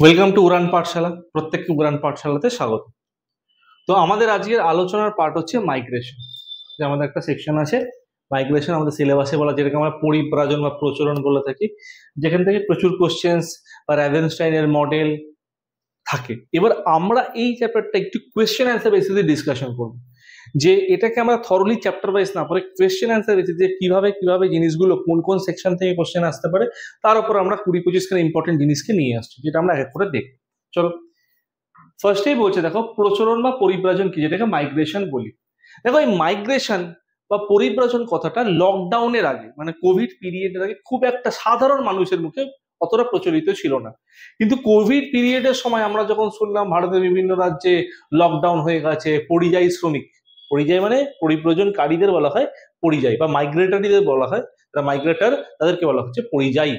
Welcome to উড়ান পাঠশালা। প্রত্যেককে উড়ান পাঠশালাতে স্বাগত। তো আমাদের আজকের আলোচনার পার্ট হচ্ছে মাইগ্রেশন। যে আমাদের একটা সেকশন আছে মাইগ্রেশন, আমাদের সিলেবাসে বলা, যেটাকে আমরা পরিব্রাজন বা প্রচলন বলে থাকি, যেখান থেকে প্রচুর কোশ্চেন্স বা র্যাভেনস্টাইনের মডেল থাকে। এবার আমরা এই চ্যাপ্টারটা একটু কোয়েশ্চেন অ্যান্সার বেসিসে ডিসকাশন করব, যে এটাকে আমরা থরলি চ্যাপ্টার ওয়াইজ না পরে কোয়েশ্চেন অ্যান্সার বেসিসে কিভাবে কিভাবে জিনিসগুলো কোন কোন সেকশন থেকে কোশ্চেন আসতে পারে তার উপর আমরা 20-25 ইম্পর্টেন্ট জিনিসকে নিয়ে আসছি, যেটা আমরা এক এক করে দেখব। চলো, ফার্স্টেই বলছে দেখো প্রচলন বা পরিব্রাজন কি, যেটাকে মাইগ্রেশন বলি। দেখো এই মাইগ্রেশন বা পরিব্রাজন কথাটা লকডাউনের আগে, মানে কোভিড পিরিয়ডের আগে খুব একটা সাধারণ মানুষের মুখে অতটা প্রচলিত ছিল না। কিন্তু কোভিড পিরিয়ডের সময় আমরা যখন শুনলাম ভারতের বিভিন্ন রাজ্যে লকডাউন হয়ে গেছে, পরিযায়ী শ্রমিক, পরিযায়ী মানে পরিব্রজনকারীদের বলা হয় পরিযায়ী, বা মাইগ্রেটারিদের বলা হয়, যারা মাইগ্রেটার তাদেরকে বলা হচ্ছে পরিযায়ী।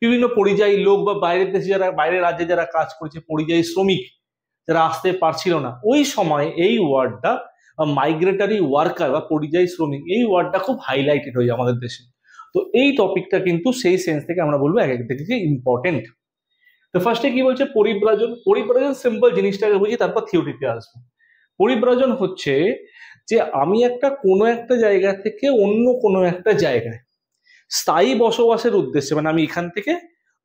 বিভিন্ন পরিযায়ী লোক বা বাইরের দেশে যারা, বাইরের রাজ্যে যারা কাজ করেছে, পরিযায়ী শ্রমিক যারা আসতে পারছিল না, ওই সময় এই ওয়ার্ডটা মাইগ্রেটারি ওয়ার্কার বা পরিযায়ী শ্রমিক, এই ওয়ার্ডটা খুব হাইলাইটেড হয়ে আমাদের দেশে। তো এই টপিকটা কিন্তু সেই সেন্স থেকে আমরা বলবো এক এক থেকে ইম্পর্টেন্ট। তো ফার্স্টে কি বলছে পরিব্রাজন। পরিব্রাজন সিম্পল জিনিসটাকে বুঝি, তারপর থিওরিতে আসবো। পরিব্রাজন হচ্ছে যে আমি একটা কোনো একটা জায়গা থেকে অন্য কোনো একটা জায়গায় স্থায়ী বসবাসের উদ্দেশ্যে, মানে আমি এখান থেকে,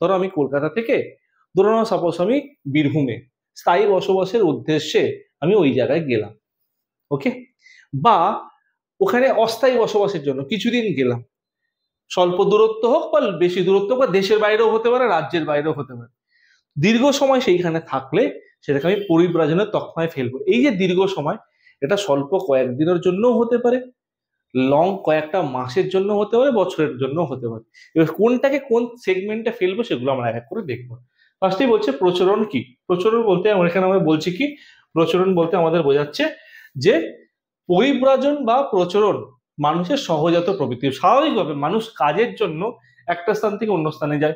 ধরো আমি কলকাতা থেকে, ধরো সাপোজ আমি বীরভূমে স্থায়ী বসবাসের উদ্দেশ্যে আমি ওই জায়গায় গেলাম, ওকে। বা ওখানে অস্থায়ী বসবাসের জন্য কিছুদিন গেলাম, স্বল্প দূরত্ব হোক বা বেশি দূরত্ব, বা দেশের বাইরেও হতে পারে, রাজ্যের বাইরেও হতে পারে। দীর্ঘ সময় সেইখানে থাকলে সেটাকে আমি পরিব্রাজনের তকমায় ফেলবো। এই যে দীর্ঘ সময়, এটা স্বল্প কয়েকদিনের জন্যও হতে পারে, লং কয়েকটা মাসের জন্য হতে পারে, বছরের জন্য হতে পারে। এবার কোনটাকে কোন সেগমেন্টে ফেলবো সেগুলো আমরা এক এক করে দেখবো। ফার্স্টেই বলছে প্রচলন কি। প্রচলন বলতে আমরা বলছি কি, প্রচলন বলতে আমাদের বোঝাচ্ছে যে পরিব্রাজন বা প্রচলন মানুষের সহজাত প্রবৃত্তি। স্বাভাবিকভাবে মানুষ কাজের জন্য একটা স্থান থেকে অন্য স্থানে যায়।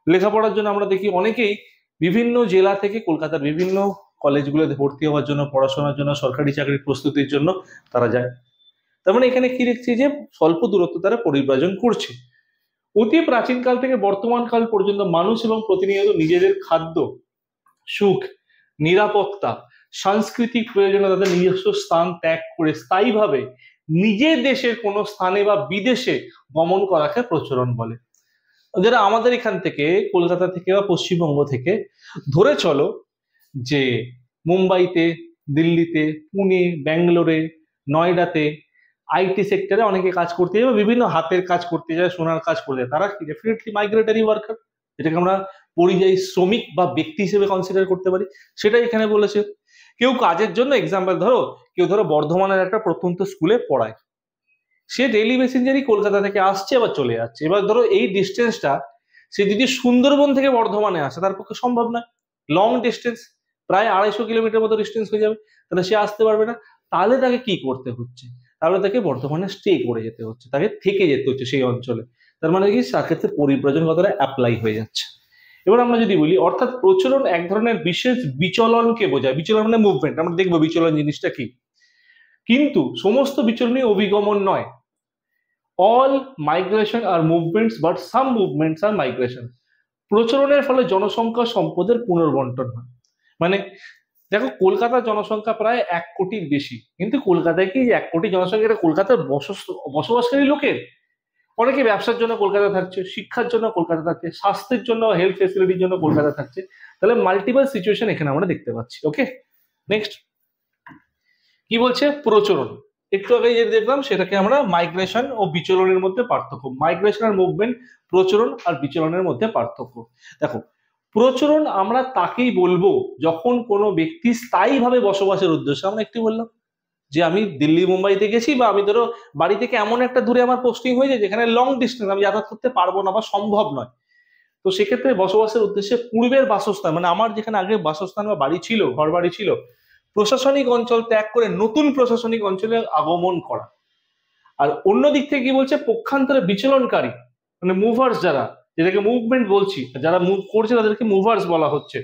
লেখাপড়ার জন্য আমরা দেখি অনেকেই বিভিন্ন জেলা থেকে কলকাতার বিভিন্ন কলেজগুলোতে ভর্তি হওয়ার জন্য, পড়াশোনার জন্য, সরকারি চাকরির প্রস্তুতির জন্য তারা যায়। তার মানে এখানে কি দেখছি, যে স্বল্প দূরত্ব তারা পরিব্রাজন করছে। অতি প্রাচীনকাল থেকে বর্তমান কাল পর্যন্ত মানুষ এবং প্রতিনিয়ত নিজেদের খাদ্য, সুখ, নিরাপত্তা, সাংস্কৃতিক প্রয়োজনে তাদের নিজস্ব স্থান ত্যাগ করে স্থায়ীভাবে নিজের দেশের কোনো স্থানে বা বিদেশে গমন করাকে প্রচলন বলে। যারা আমাদের এখান থেকে, কলকাতা থেকে বা পশ্চিমবঙ্গ থেকে ধরে চলো যে মুম্বাইতে, দিল্লিতে, পুনে, ব্যাঙ্গালোরে, নয়ডাতে আইটি সেক্টরে অনেকে কাজ করতে যায়, বা বিভিন্ন হাতের কাজ করতে যায়, সোনার কাজ করতে যায়, তারা ডেফিনেটলি মাইগ্রেটারি ওয়ার্কার, যেটাকে আমরা পরিযায়ী শ্রমিক বা ব্যক্তি হিসেবে কনসিডার করতে পারি। সেটাই এখানে বলেছে। কেউ কাজের জন্য, এক্সাম্পল ধরো, কেউ ধরো বর্ধমানের একটা প্রত্যন্ত স্কুলে পড়ায়, সে ডেইলি বেসিসেরই কলকাতা থেকে আসছে আবার চলে যাচ্ছে। এবার ধরো এই ডিস্টেন্সটা সে যদি সুন্দরবন থেকে বর্ধমানে আসে, তার পক্ষে সম্ভব নয়, লং ডিস্টেন্স, প্রায় 250 কিলোমিটার মতো ডিস্টেন্স হয়ে যাবে, তাহলে সে আসতে পারবে না। তাহলে তাকে কি করতে হচ্ছে, তাহলে তাকে বর্ধমানে স্টে করে যেতে হচ্ছে, তাকে থেকে যেতে হচ্ছে সেই অঞ্চলে। তার মানে কি, তার ক্ষেত্রে পরিব্রাজন কথাটা অ্যাপ্লাই হয়ে যাচ্ছে। এবার আমরা যদি বলি, অর্থাৎ প্রচলন এক ধরনের বিশেষ বিচলনকে বোঝায়। বিচলন মানে মুভমেন্ট, আমরা দেখবো বিচলন জিনিসটা কি। কিন্তু সমস্ত বিচলনই অভিগমন নয়। All migration are movements, but some movements are migration. প্রচলনের ফলে জনসংখ্যা সম্পদের পুনর্বন্টন হয়। মানে দেখো, কলকাতার জনসংখ্যা প্রায় 1 কোটির বেশি, কিন্তু কলকাতায় কি 1 কোটি জনসংখ্যা, এটা কলকাতার বসবাসকারী লোকের? অনেকে ব্যবসার জন্য কলকাতা থাকছে, শিক্ষার জন্য কলকাতা থাকছে, স্বাস্থ্যের জন্য, হেলথ ফেসিলিটির জন্য কলকাতা থাকছে। তাহলে মাল্টিপল সিচুয়েশন এখানে আমরা দেখতে পাচ্ছি। ওকে, নেক্সট কি বলছে প্রচলন। একটু আগে যে দেখলাম সেটাকে আমরা মাইগ্রেশন ও বিচলনের মধ্যে পার্থক্য, মাইগ্রেশন আর মুভমেন্ট, প্রচলন আর বিচলনের মধ্যে পার্থক্য। দেখো, প্রচলন আমরা তাকেই বলবো যখন কোনো ব্যক্তি স্থায়ীভাবে বসবাসের উদ্দেশ্যে, আমরা একটু বললাম যে আমি দিল্লি মুম্বাইতে গেছি, বা আমি ধরো বাড়ি থেকে এমন একটা দূরে আমার পোস্টিং হয়ে যায় যেখানে লং ডিস্টেন্স আমি যাতায়াত করতে পারবো না বা সম্ভব নয়, তো সেক্ষেত্রে বসবাসের উদ্দেশ্যে পূর্বের বাসস্থান, মানে আমার যেখানে আগে বাসস্থান বা বাড়ি ছিল, ঘর বাড়ি ছিল, প্রশাসনিক অঞ্চল ত্যাগ করে নতুন প্রশাসনিক অঞ্চলে আগমন করা। আর অন্য দিক থেকে কি বলছে, পক্ষান্তরে বিচলনকারী, মানে মুভার্স, যারা, যেটাকে মুভমেন্ট বলছি, যারা মুভ করছে তাদেরকে মুভার্স বলা হচ্ছে।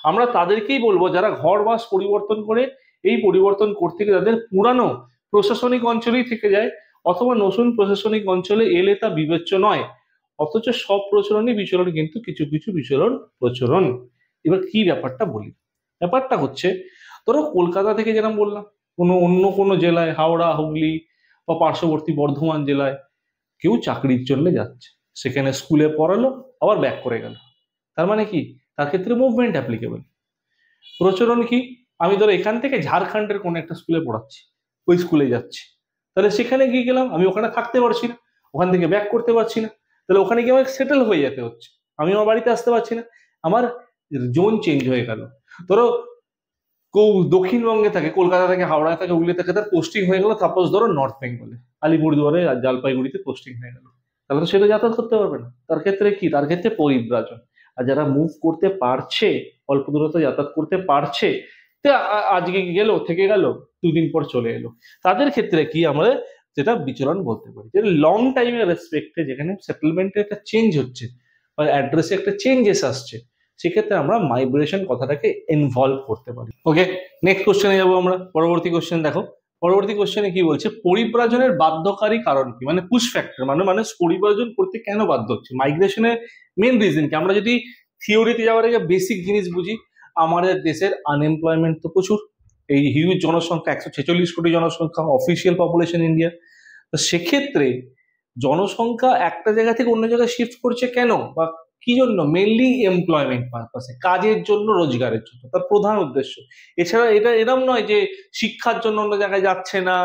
আমরা তাদেরকেই বলবো যারা ঘর বাস পরিবর্তন করে, এই পরিবর্তন করতে গিয়ে তাদের পুরানো প্রশাসনিক অঞ্চলেই থেকে যায়, অথবা নতুন প্রশাসনিক অঞ্চলে এলে তা বিবেচ্য নয়। অথচ সব প্রচলনই বিচলন, কিন্তু কিছু কিছু বিচলন প্রচলন। এবার কি ব্যাপারটা বলি, ব্যাপারটা হচ্ছে ধরো কলকাতা থেকে যেরকম বললাম অন্য কোনো জেলায়, হাওড়া, হুগলি বা পার্শ্ববর্তী বর্ধমান জেলায় কেউ চাকরির জন্য যাচ্ছে, সেখানে স্কুলে পড়ালো আবার ব্যাক করে গেল, তার মানে কি তার ক্ষেত্রে মুভমেন্ট অ্যাপ্লিকেবল। প্রচলন কি, আমি ধরো এখান থেকে ঝাড়খণ্ডের কোনো একটা স্কুলে পড়াচ্ছি, ওই স্কুলে যাচ্ছি, তাহলে সেখানে গিয়ে গেলাম, আমি ওখানে থাকতে পারছি না, ওখান থেকে ব্যাক করতে পারছি না, তাহলে ওখানে গিয়ে আমাকে সেটেল হয়ে যেতে হচ্ছে, আমি আমার বাড়িতে আসতে পারছি না, আমার জোন চেঞ্জ হয়ে গেল। ধরো কেউ দক্ষিণবঙ্গে থাকে, কলকাতা থেকে, হাওড়া থেকে, হুগলি থেকে, তার পোস্টিং হয়ে গেল সাপোজ ধরো নর্থ বেঙ্গলে, আলিপুরদুয়ারে আর জলপাইগুড়িতে পোস্টিং হয়ে গেল, তাহলে তো সেটা যাতায়াত করতে পারবে না, তার ক্ষেত্রে কি, তার ক্ষেত্রে পরিব্রাজন। আর যারা মুভ করতে পারছে, অল্প দূরত্ব যাতায়াত করতে পারছে, তা আজকে গেল, থেকে গেল, দুদিন পর চলে এলো, তাদের ক্ষেত্রে কি আমরা যেটা বিচরণ বলতে পারি, যে লং টাইমের রেসপেক্টে যেখানে সেটেলমেন্টে একটা চেঞ্জ হচ্ছে বা অ্যাড্রেসে একটা চেঞ্জেস আসছে, সেক্ষেত্রে আমরা মাইগ্রেশন কথাটাকে ইনভলভ করতে পারি। ওকে, নেক্সট কোশ্চেনে যাবো আমরা। পরবর্তী কোশ্চেন দেখো, পরবর্তী কোশ্চেনে কি বলছে, পরিব্রাজনের বাধ্যকারী কারণ কি, মানে পুশ ফ্যাক্টর, মানে মানুষ পরিব্রাজন করতে কেন বাধ্য হচ্ছে, মাইগ্রেশনের মেন রিজন কি। আমরা যদি থিওরিতে যাওয়ার আগে বেসিক জিনিস বুঝি, আমাদের দেশের আনএমপ্লয়মেন্ট তো প্রচুর, এই হিউজ জনসংখ্যা, 146 কোটি জনসংখ্যা, অফিসিয়াল পপুলেশন ইন্ডিয়া, তো সেক্ষেত্রে জনসংখ্যা একটা জায়গা থেকে অন্য জায়গায় শিফট করছে কেন বা কি জন্য, মেনলি এমপ্লয়মেন্ট পারপাসে, কাজের জন্য, রোজগারের জন্য, তার প্রধান উদ্দেশ্য। এছাড়া এটা এরম নয় যে শিক্ষার জন্য অন্য জায়গায় যাচ্ছে না,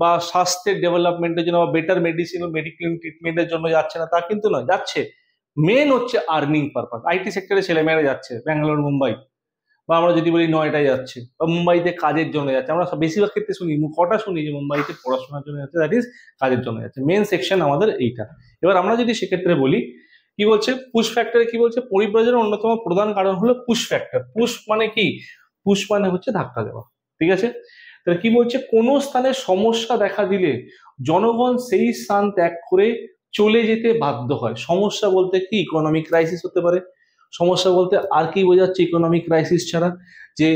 বা স্বাস্থ্যের ডেভেলপমেন্টের জন্য, বা বেটার মেডিসিন ও মেডিকেল ট্রিটমেন্টের জন্য যাচ্ছে না, তা কিন্তু নয়, যাচ্ছে মেন হচ্ছে আর্নিং পারপাস। আইটি সেক্টরে ছেলেমেয়েরা যাচ্ছে ব্যাঙ্গালোর, মুম্বাই, বা আমরা যদি বলি নয়টায় যাচ্ছে, বা মুম্বাইতে কাজের জন্য যাচ্ছে, আমরা বেশিরভাগ ক্ষেত্রে শুনি, কটা শুনি যে মুম্বাইতে পড়াশোনার জন্য যাচ্ছে, দ্যাট ইজ কাজের জন্য যাচ্ছে, মেন সেকশন আমাদের এইটা। এবার আমরা যদি সেক্ষেত্রে বলি, কি বলছে পুশ ফ্যাক্টরে, কি বলছে, পরিব্রাজনের অন্যতম প্রধান কারণ হলো পুশ ফ্যাক্টর। পুশ মানে কি, পুশ মানে হচ্ছে ধাক্কা দেওয়া, ঠিক আছে। তাহলে কি বলছে, কোনো স্থানে সমস্যা দেখা দিলে জনগণ সেই স্থান ত্যাগ করে চলে যেতে বাধ্য হয়। সমস্যা বলতে কি, ইকোনমিক ক্রাইসিস হতে পারে, সমস্যা বলতে আর কি বোঝাচ্ছে, ইকোনমিক ক্রাইসিস ছাড়া যে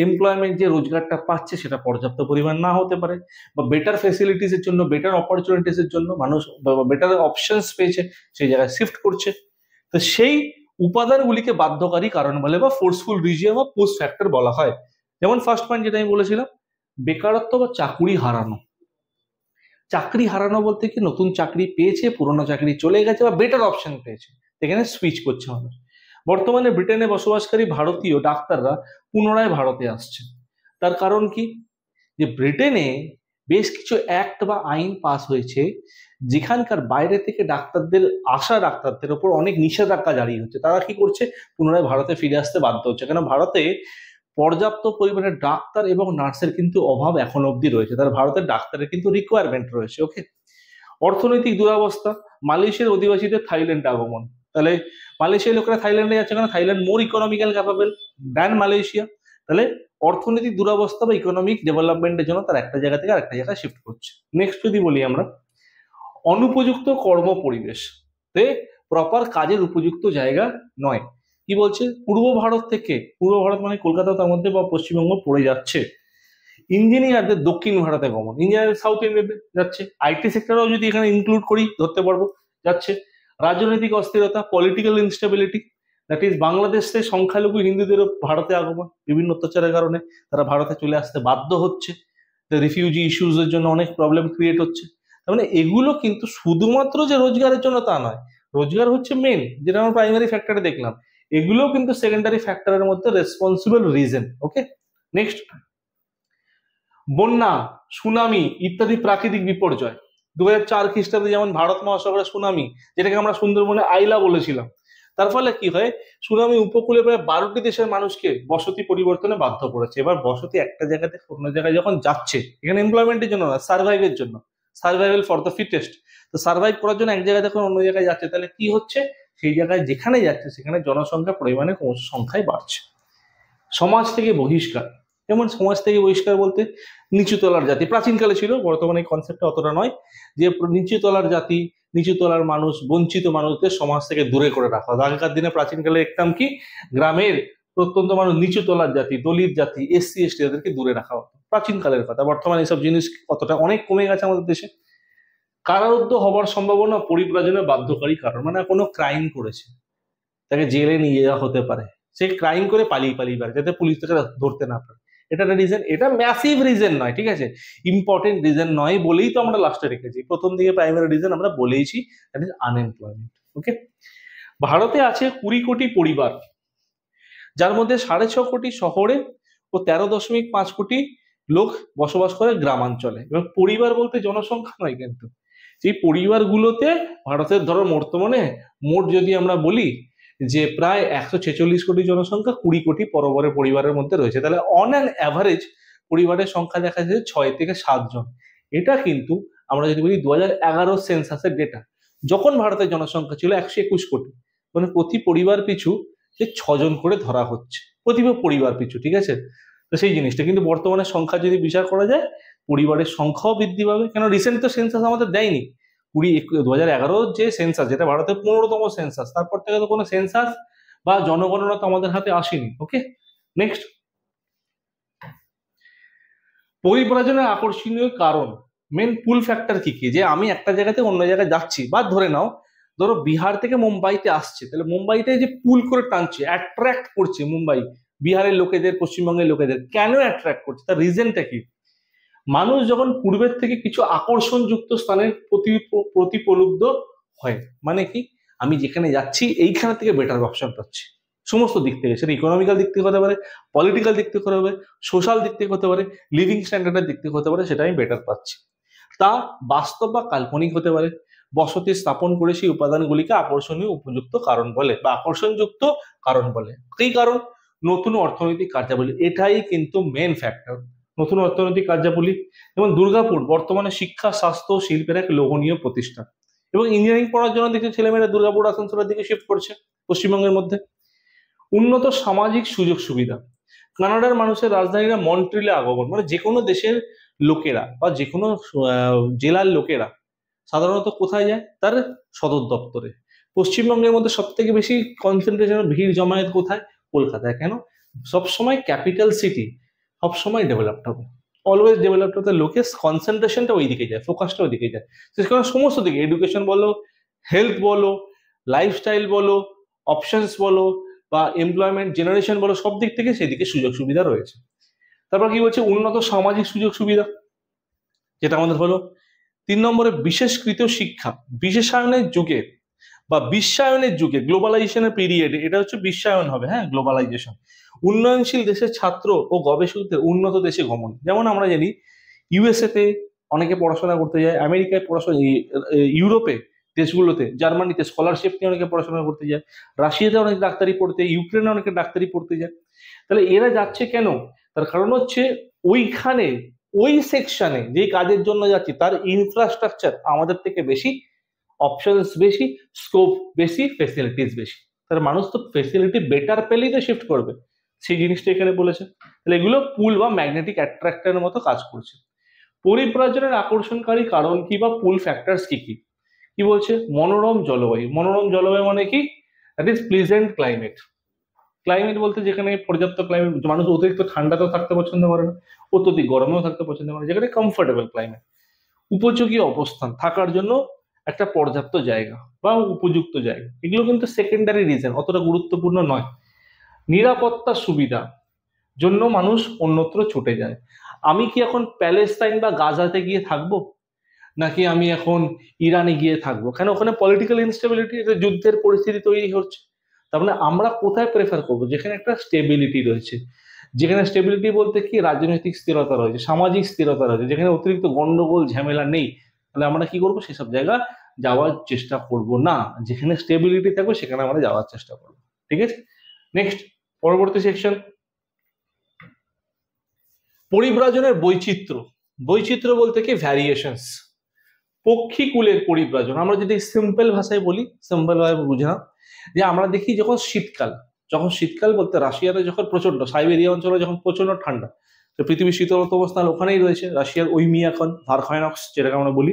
এমপ্লয়মেন্ট, যে রোজগারটা পাচ্ছে সেটা পর্যাপ্ত পরিমাণ না হতে পারে, বা বেটার ফেসিলিটিস এর জন্য, বেটার অপরচুনিটিস এর জন্য মানুষ বেটার অপশনস পেয়েছে, সেই জায়গায় শিফট করছে। তো সেই উপাদানগুলিকে বাধ্যকারী কারণ বলে বা ফোর্সফুল রিজিয়ন বা পুশ ফ্যাক্টর বলা হয়। যেমন ফার্স্ট পয়েন্ট যেটা আমি বলেছিলাম, বেকারত্ব বা চাকুরি হারানো। চাকরি হারানো বলতে কি, নতুন চাকরি পেয়েছে, পুরোনো চাকরি চলে গেছে, বা বেটার অপশন পেয়েছে, এখানে সুইচ করছে মানুষ। বর্তমানে ব্রিটেনে বসবাসকারী ভারতীয় ডাক্তাররা পুনরায় ভারতে আসছে, তার কারণ কি, যে ব্রিটেনে বেশ কিছু অ্যাক্ট বা আইন পাস হয়েছে, যেখানকার বাইরে থেকে ডাক্তারদের আসা, ডাক্তারদের ওপর অনেক নিষেধাজ্ঞা জারি হচ্ছে, তারা কি করছে, পুনরায় ভারতে ফিরে আসতে বাধ্য হচ্ছে, কেন ভারতে পর্যাপ্ত পরিমাণে ডাক্তার এবং নার্সের কিন্তু অভাব এখন অবধি রয়েছে, তার ভারতের ডাক্তারের কিন্তু রিকোয়ারমেন্ট রয়েছে। ওকে, অর্থনৈতিক দুরবস্থা, মালয়েশিয়ার অধিবাসীদের থাইল্যান্ডে আগমন, তাহলে মালয়েশিয়ার লোকেরা থাইল্যান্ডে যাচ্ছে, কারণ থাইল্যান্ড মোর ইকোনমিক্যাল ক্যাপাবল দ্যান মালয়েশিয়া, তাহলে অর্থনৈতিক দুরবস্থা বা ইকোনমিক ডেভেলপমেন্টের জন্য তার একটা জায়গা থেকে আরেকটা জায়গায় শিফট করছে। নেক্সট যদি বলি আমরা, অনুপযুক্ত কর্ম পরিবেশ, প্রপার কাজের উপযুক্ত জায়গা নয়। কি বলছে, পূর্ব ভারত থেকে, পূর্ব ভারত মানে কলকাতা তার মধ্যে বা পশ্চিমবঙ্গ পড়ে যাচ্ছে, ইঞ্জিনিয়ারদের দক্ষিণ ভারতে গমন, ইঞ্জিনিয়ার সাউথ ইন্ডিয়াতে যাচ্ছে, আইটি সেক্টরও যদি এখানে ইনক্লুড করি ধরতে পারবো, যাচ্ছে। রাজনৈতিক অস্থিরতা, পলিটিক্যাল ইনস্টেবিলিটি, দ্যাট ইজ বাংলাদেশের সংখ্যালঘু হিন্দুদেরও ভারতে আগমন, বিভিন্ন অত্যাচারের কারণে তারা ভারতে চলে আসতে বাধ্য হচ্ছে, রিফিউজি ইস্যুজ এর জন্য অনেক প্রবলেম ক্রিয়েট হচ্ছে। তার মানে এগুলো কিন্তু শুধুমাত্র যে রোজগারের জন্য তা নয়, রোজগার হচ্ছে মেন, যেটা আমরা প্রাইমারি ফ্যাক্টরে দেখলাম, এগুলো কিন্তু সেকেন্ডারি ফ্যাক্টরের মধ্যে রেসপন্সিবল রিজন। ওকে, নেক্সট, বন্যা, সুনামি ইত্যাদি প্রাকৃতিক বিপর্যয়। 2004 খ্রিস্টাব্দে যেমন ভারত মহাসাগরের সুনামি, যেটাকে আমরা সুন্দরবনে আইলা বলেছিলাম, তার ফলে কি হয়, সুনামি উপকূলে প্রায় 12টি দেশের মানুষকে বসতি পরিবর্তনে বাধ্য করেছে। এবার বসতি একটা জায়গা থেকে অন্য জায়গায় যখন যাচ্ছে, এখানে এমপ্লয়মেন্টের জন্য না, সার্ভাইভের জন্য, সার্ভাইভাল ফর দ্য ফিটেস্ট, তো সার্ভাইভ করার জন্য এক জায়গায় যখন অন্য জায়গায় যাচ্ছে, তাহলে কি হচ্ছে, সেই জায়গায় যেখানে যাচ্ছে সেখানে জনসংখ্যা পরিমাণে ক্রমশ সংখ্যায় বাড়ছে। সমাজ থেকে বহিষ্কার, যেমন সমাজ থেকে বহিষ্কার বলতে নিচু তলার জাতি, প্রাচীনকালে ছিল, বর্তমানে এই কনসেপ্টটা অতটা নয়, যে নিচু তলার জাতি, নিচু তলার মানুষ, বঞ্চিত মানুষদের সমাজ থেকে দূরে করে রাখা। আগেকার দিনে প্রাচীনকালে দেখতাম কি, গ্রামের প্রত্যন্ত মানুষ, নিচু তলার জাতি, দলিত জাতি, এসসি এসটি, এদেরকে দূরে রাখা হতো, প্রাচীনকালের কথা। বর্তমানে এইসব জিনিস অতটা অনেক কমে গেছে আমাদের দেশে। কারারুদ্ধ হবার সম্ভাবনা পরিব্রাজনের বাধ্যকারী কারণ, মানে কোনো ক্রাইম করেছে, তাকে জেলে নিয়ে যাওয়া হতে পারে, সে ক্রাইম করে পালিয়ে বেড়ায় যাতে পুলিশ তাকে ধরতে না পারে। এটা একটা রিজন, এটা ম্যাসিভ রিজন নয়, ঠিক আছে, ইম্পর্টেন্ট রিজন নয় বলেই তো আমরা লাস্টে রেখেছি। প্রথম দিকে প্রাইমারি রিজন আমরা বলেইছি, দ্যাট ইজ আনএমপ্লয়মেন্ট। ওকে, ভারতে আছে 20 কোটি পরিবার, যার মধ্যে 6.5 কোটি শহরে ও 13.5 কোটি লোক বসবাস করে গ্রামাঞ্চলে। এবং পরিবার বলতে জনসংখ্যা নয়, কিন্তু সেই পরিবারগুলোতে ভারতের ধরো বর্তমানে মোট যদি আমরা বলি যে প্রায় 146 কোটি জনসংখ্যা 20 কোটি পরিবারের মধ্যে রয়েছে, তাহলে অন অ্যান অ্যাভারেজ পরিবারের সংখ্যা দেখা যাচ্ছে 6 থেকে 7 জন। এটা কিন্তু আমরা যদি বলি 2011 সেন্সাসের ডেটা, যখন ভারতের জনসংখ্যা ছিল 121 কোটি, মানে প্রতি পরিবার পিছু যে 6 জন করে ধরা হচ্ছে প্রতি পরিবার পিছু, ঠিক আছে। তো সেই জিনিসটা কিন্তু বর্তমানে সংখ্যা যদি বিচার করা যায়, পরিবারের সংখ্যাও বৃদ্ধি পাবে। কেন রিসেন্ট তো সেন্সাস আমাদের দেয়নি, 2011 যে সেন্সাস, যেটা ভারতের 15তম সেন্সাস, তারপর থেকে তো কোনো সেন্সাস বা জনগণনা তো আমাদের হাতে আসেনি। ওকে, নেক্সট, পরিব্রাজনের আকর্ষণীয় কারণ, মেন পুল ফ্যাক্টর কি কি, যে আমি একটা জায়গা থেকে অন্য জায়গায় যাচ্ছি, বা ধরে নাও ধরো বিহার থেকে মুম্বাইতে আসছে, তাহলে মুম্বাইতে যে পুল করে টানছে, অ্যাট্রাক্ট করছে মুম্বাই বিহারের লোকেদের, পশ্চিমবঙ্গের লোকেদের, কেন অ্যাট্রাক্ট করছে, তার রিজনটা কি? মানুষ যখন পূর্বের থেকে কিছু আকর্ষণযুক্ত স্থানের প্রতিপ্রলুব্ধ হয়, মানে কি, আমি যেখানে যাচ্ছি এইখান থেকে বেটার অপশন পাচ্ছি সমস্ত দিক থেকে, সেটা ইকোনমিক্যাল দিক থেকে হতে পারে, পলিটিক্যাল দিক থেকে হতে পারে, সোশ্যাল দিক থেকে হতে পারে, লিভিং স্ট্যান্ডার্ডের দিক থেকে হতে পারে, সেটা আমি বেটার পাচ্ছি। তা বাস্তব বা কাল্পনিক হতে পারে। বসতি স্থাপন করে সেই উপাদানগুলিকে আকর্ষণীয় উপযুক্ত কারণ বলে, বা আকর্ষণযুক্ত কারণ বলে। কি কারণ? নতুন অর্থনৈতিক কার্যাবলী, এটাই কিন্তু মেন ফ্যাক্টর। নতুন অর্থনৈতিক কার্যাবলী, যেমন দুর্গাপুর বর্তমানে শিক্ষা, স্বাস্থ্য ও শিল্পের এক লোভনীয় প্রতিষ্ঠান, এবং ইঞ্জিনিয়ারিং পড়ার জন্য দেখছি ছেলেমেয়েরা দুর্গাপুর, আসানসোলের দিকে শিফট করছে পশ্চিমবঙ্গের মধ্যে। উন্নত সামাজিক সুযোগ সুবিধা, কানাডার মানুষের রাজধানীরা মন্ট্রিলে আগমন, মানে যে কোনো দেশের লোকেরা বা যে কোনো জেলার লোকেরা সাধারণত কোথায় যায়, তার সদর দপ্তরে। পশ্চিমবঙ্গের মধ্যে সব থেকে বেশি কনসেন্ট্রেশন, ভিড় জমায়েত কোথায়? কলকাতায়। কেন? সবসময় ক্যাপিটাল সিটি সবসময় ডেভেলপড হবে, অলওয়েজ ডেভেলপড হতে লোকের কনসেন্ট্রেশনটা ওই দিকে যায়, ফোকাসটা ওই দিকে যায়। সেখানে সমস্ত দিকে, এডুকেশন বলো, হেলথ বলো, লাইফস্টাইল বলো, অপশনস বলো, বা এমপ্লয়মেন্ট জেনারেশন বলো, সব দিক থেকে সেদিকে সুযোগ সুবিধা রয়েছে। তারপর কি বলছে? উন্নত সামাজিক সুযোগ সুবিধা, যেটা আমাদের হলো 3 নম্বরে বিশেষকৃত শিক্ষা। বিশেষায়নের যুগে বা বিশ্বায়নের যুগে, গ্লোবালাইজেশনের পিরিয়ডে, এটা হচ্ছে বিশ্বায়ন হবে, হ্যাঁ, গ্লোবালাইজেশন। উন্নয়নশীল দেশের ছাত্র ও গবেষকদের উন্নত দেশে গমন, যেমন আমরা জানি ইউএসএ তে অনেকে পড়াশোনা করতে যায়, আমেরিকায় পড়াশোনা, ইউরোপে দেশগুলোতে, জার্মানিতে স্কলারশিপ নিয়ে অনেকে পড়াশোনা করতে যায়, রাশিয়াতে অনেক ডাক্তারি পড়তে, ইউক্রেনে অনেকে ডাক্তারি পড়তে যায়। তাহলে এরা যাচ্ছে কেন? তার কারণ হচ্ছে ওইখানে, ওই সেকশনে যে কাজের জন্য যাচ্ছি তার ইনফ্রাস্ট্রাকচার আমাদের থেকে বেশি, অপশনস বেশি, স্কোপ বেশি, ফেসিলিটিস বেশি। তার মানুষ তো ফেসিলিটি বেটার পেলেই তো শিফট করবে, সেই জিনিসটা এখানে বলেছে। তাহলে এগুলো পুল বা ম্যাগনেটিক অ্যাট্রাক্টরের মতো কাজ করছে। পরিব্রাজনের আকর্ষণকারী কারণ কি বা পুল ফ্যাক্টরস কি কি? কি বলছে? মনোরম জলবায়ু। মনোরম জলবায়ু মানে কি? That is pleasant climate. Climate বলতে যেখানে পর্যাপ্ত ক্লাইমেট, মানুষ অতিরিক্ত ঠান্ডাতেও থাকতে পছন্দ করে না, অত্যধিক গরমেও থাকতে পছন্দ করে না, যেখানে কমফোর্টেবল ক্লাইমেট। উপযোগী অবস্থান, থাকার জন্য একটা পর্যাপ্ত জায়গা বা উপযুক্ত জায়গা, এগুলো কিন্তু সেকেন্ডারি রিজন, অতটা গুরুত্বপূর্ণ নয়। নিরাপত্তা সুবিধা জন্য মানুষ অন্যত্র ছুটে যায়। আমি কি এখন প্যালেস্তাইন বা গাজাতে গিয়ে থাকবো, নাকি আমি এখন ইরানে গিয়ে থাকবো? কেন? ওখানে পলিটিক্যাল ইনস্টেবিলিটি, যুদ্ধের পরিস্থিতি তৈরি হচ্ছে। তার মানে আমরা কোথায় প্রেফার করবো? যেখানে একটা স্টেবিলিটি রয়েছে। যেখানে স্টেবিলিটি বলতে কি? রাজনৈতিক স্থিরতা রয়েছে, সামাজিক স্থিরতা রয়েছে, যেখানে অতিরিক্ত গন্ডগোল ঝামেলা নেই। তাহলে আমরা কি করবো? সেসব জায়গা যাওয়ার চেষ্টা করব না। যেখানে স্টেবিলিটি থাকবে সেখানে আমরা যাওয়ার চেষ্টা করবো। ঠিক আছে, নেক্সট, পরবর্তী সেকশন, পরিব্রাজনের বৈচিত্র্য। বৈচিত্র্য বলতে কি? ভ্যারিয়েশনস। পক্ষীকুলের পরিব্রাজন, আমরা যদি সিম্পল ভাষায় বলি, সিম্পল ভাবে বুঝলাম, যে আমরা দেখি যখন শীতকাল বলতে রাশিয়াতে যখন প্রচন্ড, সাইবেরিয়া অঞ্চলে যখন প্রচন্ড ঠান্ডা, তো পৃথিবীর শীতলতম স্থান ওখানেই রয়েছে, রাশিয়ার ওইমিয়াকন, ভারখাইনক্স যেটাকে আমরা বলি।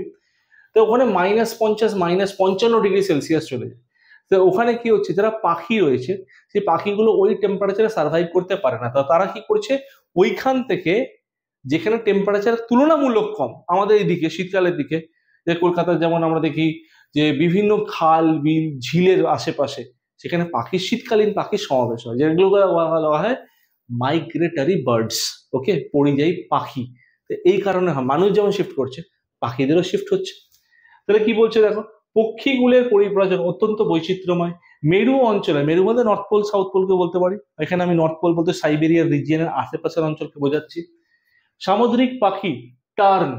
তো ওখানে -50, -55 ডিগ্রি সেলসিয়াস চলে যায়। তো ওখানে কি হচ্ছে? যারা পাখি রয়েছে, সেই পাখিগুলো ওই টেম্পারেচারে সার্ভাইভ করতে পারে না। তো তারা কি করছে? ওইখান থেকে, যেখানে টেম্পারেচার তুলনামূলক কম, আমাদের এইদিকে শীতকালের দিকে, যে কলকাতার যেমন আমরা দেখি যে বিভিন্ন খাল, বিল, ঝিলের আশেপাশে সেখানে পাখির শীতকালীন পাখির সমাবেশ হয়, যেগুলোকে বলা হয় মাইগ্রেটারি বার্ডস। ওকে, পরিযায়ী পাখি। তো এই কারণে মানুষ যেমন শিফট করছে, পাখিদেরও শিফট হচ্ছে। তাহলে কি বলছে দেখো, পক্ষীগুলোর পরিব্রজন অত্যন্ত বৈচিত্র্যময়। মেরু অঞ্চলে, মেরু বলতে নর্থ পোল সাউথ পোলকে বলতে পারি, এখানে আমি নর্থ পোল বলতে সাইবেরিয়ার রিজিয়নের আশেপাশের অঞ্চলকে বোঝাচ্ছি। সামুদ্রিক পাখি টার্ন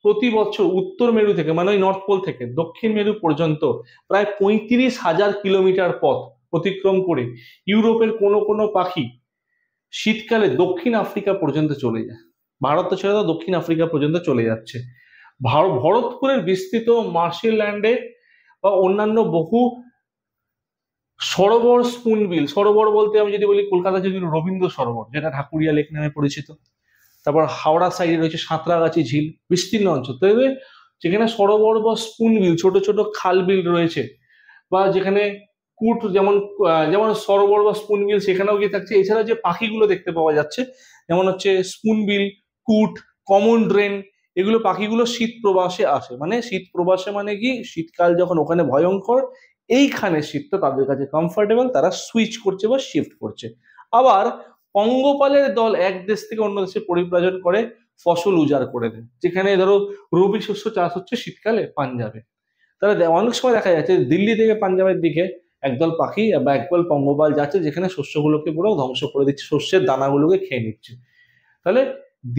প্রতি বছর উত্তর মেরু থেকে, মানে ওই নর্থ পোল থেকে দক্ষিণ মেরু পর্যন্ত প্রায় 35,000 কিলোমিটার পথ অতিক্রম করে ইউরোপের কোনো কোনো পাখি শীতকালে দক্ষিণ আফ্রিকা পর্যন্ত চলে যায়। ভারত ছেড়ে তো দক্ষিণ আফ্রিকা পর্যন্ত চলে যাচ্ছে। ভরতপুরের বিস্তৃত মার্শাল ল্যান্ডে বা অন্যান্য বহু সরোবর, স্পুনবিল সরোবর বলতে আমি যদি বলি কলকাতা যদি রবীন্দ্র সরোবর, যেটা ঢাকুরিয়া লেক নামে পরিচিত। তারপর হাওড়া সাইডে রয়েছে সাঁতরাগাছি ঝিল, বিস্তীর্ণ অঞ্চল। তবে যেখানে সরোবর বা স্পুনবিল ছোট ছোট খাল বিল রয়েছে, বা যেখানে কুট যেমন যেমন সরোবর বা স্পুনবিল সেখানেও গিয়ে থাকছে। এছাড়া যে পাখিগুলো দেখতে পাওয়া যাচ্ছে যেমন হচ্ছে স্পুনবিল, কুট, কমন ড্রেন, এগুলো পাখিগুলো শীত প্রবাসে আসে। মানে শীত প্রবাসে মানে কি, শীতকাল যখন ওখানে ভয়ঙ্কর, এইখানে শীতটা তাদের কাছে কমফোর্টেবল, তারা সুইচ করছে বা শিফট করছে। আবার পঙ্গপালের দল এক দেশ থেকে অন্য দেশে পরিব্রাজন করে ফসল উজাড় করে দেয়। যেখানে ধরো রবি শস্য চাষ হচ্ছে শীতকালে পাঞ্জাবে, তাহলে অনেক সময় দেখা যাচ্ছে দিল্লি থেকে পাঞ্জাবের দিকে একদল পাখি বা একদল পঙ্গপাল যাচ্ছে, যেখানে শস্যগুলোকে পুরো ধ্বংস করে দিচ্ছে, শস্যের দানাগুলোকে খেয়ে নিচ্ছে। তাহলে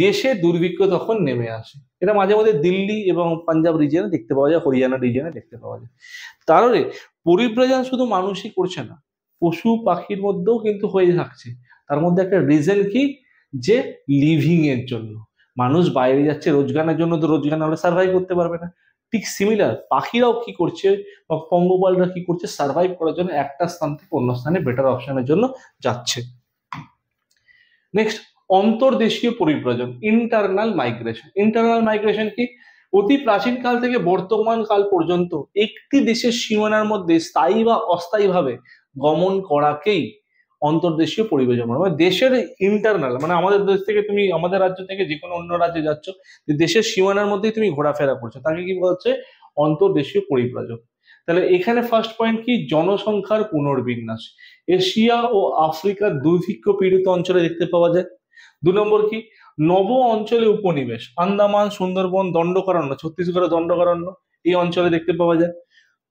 দেশে দুর্ভিক্ষ তখন নেমে আসে। এটা মাঝে মাঝে দিল্লি এবং পাঞ্জাব রিজিয়নে দেখতে পাওয়া যায়, হরিয়ানা রিজিয়নে দেখতে পাওয়া যায়। তাহলে পরিব্রাজন শুধু মানুষই করছে না, পশু পাখির মধ্যেও কিন্তু হয়ে থাকছে। তার মধ্যে একটা রিজন কি, যে লিভিং এর জন্য। মানুষ বাইরে যাচ্ছে রোজগারের জন্য, তো রোজগার না হলে সার্ভাইভ করতে পারবে না। ঠিক সিমিলার পাখিরাও কি করছে বা পঙ্গপালরা কি করছে, সার্ভাইভ করার জন্য একটা স্থান থেকে অন্য স্থানে বেটার অপশনের জন্য যাচ্ছে। নেক্সট, অন্তর্দেশীয় পরিব্রজন, ইন্টারনাল মাইগ্রেশন। ইন্টারনাল মাইগ্রেশন কি, অতি প্রাচীন কাল থেকে বর্তমান কাল পর্যন্ত একটি দেশের সীমানার মধ্যে স্থায়ী বা অস্থায়ীভাবে গমন করাকেই অন্তর্দেশীয় পরিব্রজন বলে। মানে দেশের ইন্টারনাল, মানে আমাদের দেশ থেকে তুমি আমাদের রাজ্য থেকে যে কোনো অন্য রাজ্যে যাচ্ছ, দেশের সীমানার মধ্যেই তুমি ঘোরাফেরা করছো, তাকে কি বলছে, অন্তর্দেশীয় পরিব্রজন। তাহলে এখানে ফার্স্ট পয়েন্ট কি, জনসংখ্যার পুনর্বিন্যাস। এশিয়া ও আফ্রিকার দুর্ভিক্ষ পীড়িত অঞ্চলে দেখতে পাওয়া যায়। 2 নম্বর কি, নব অঞ্চলে উপনিবেশ, আন্দামান, সুন্দরবন, দণ্ডকারণ্য, ছত্তিশগড়ের দণ্ডকারণ্য এই অঞ্চলে দেখতে পাওয়া যায়।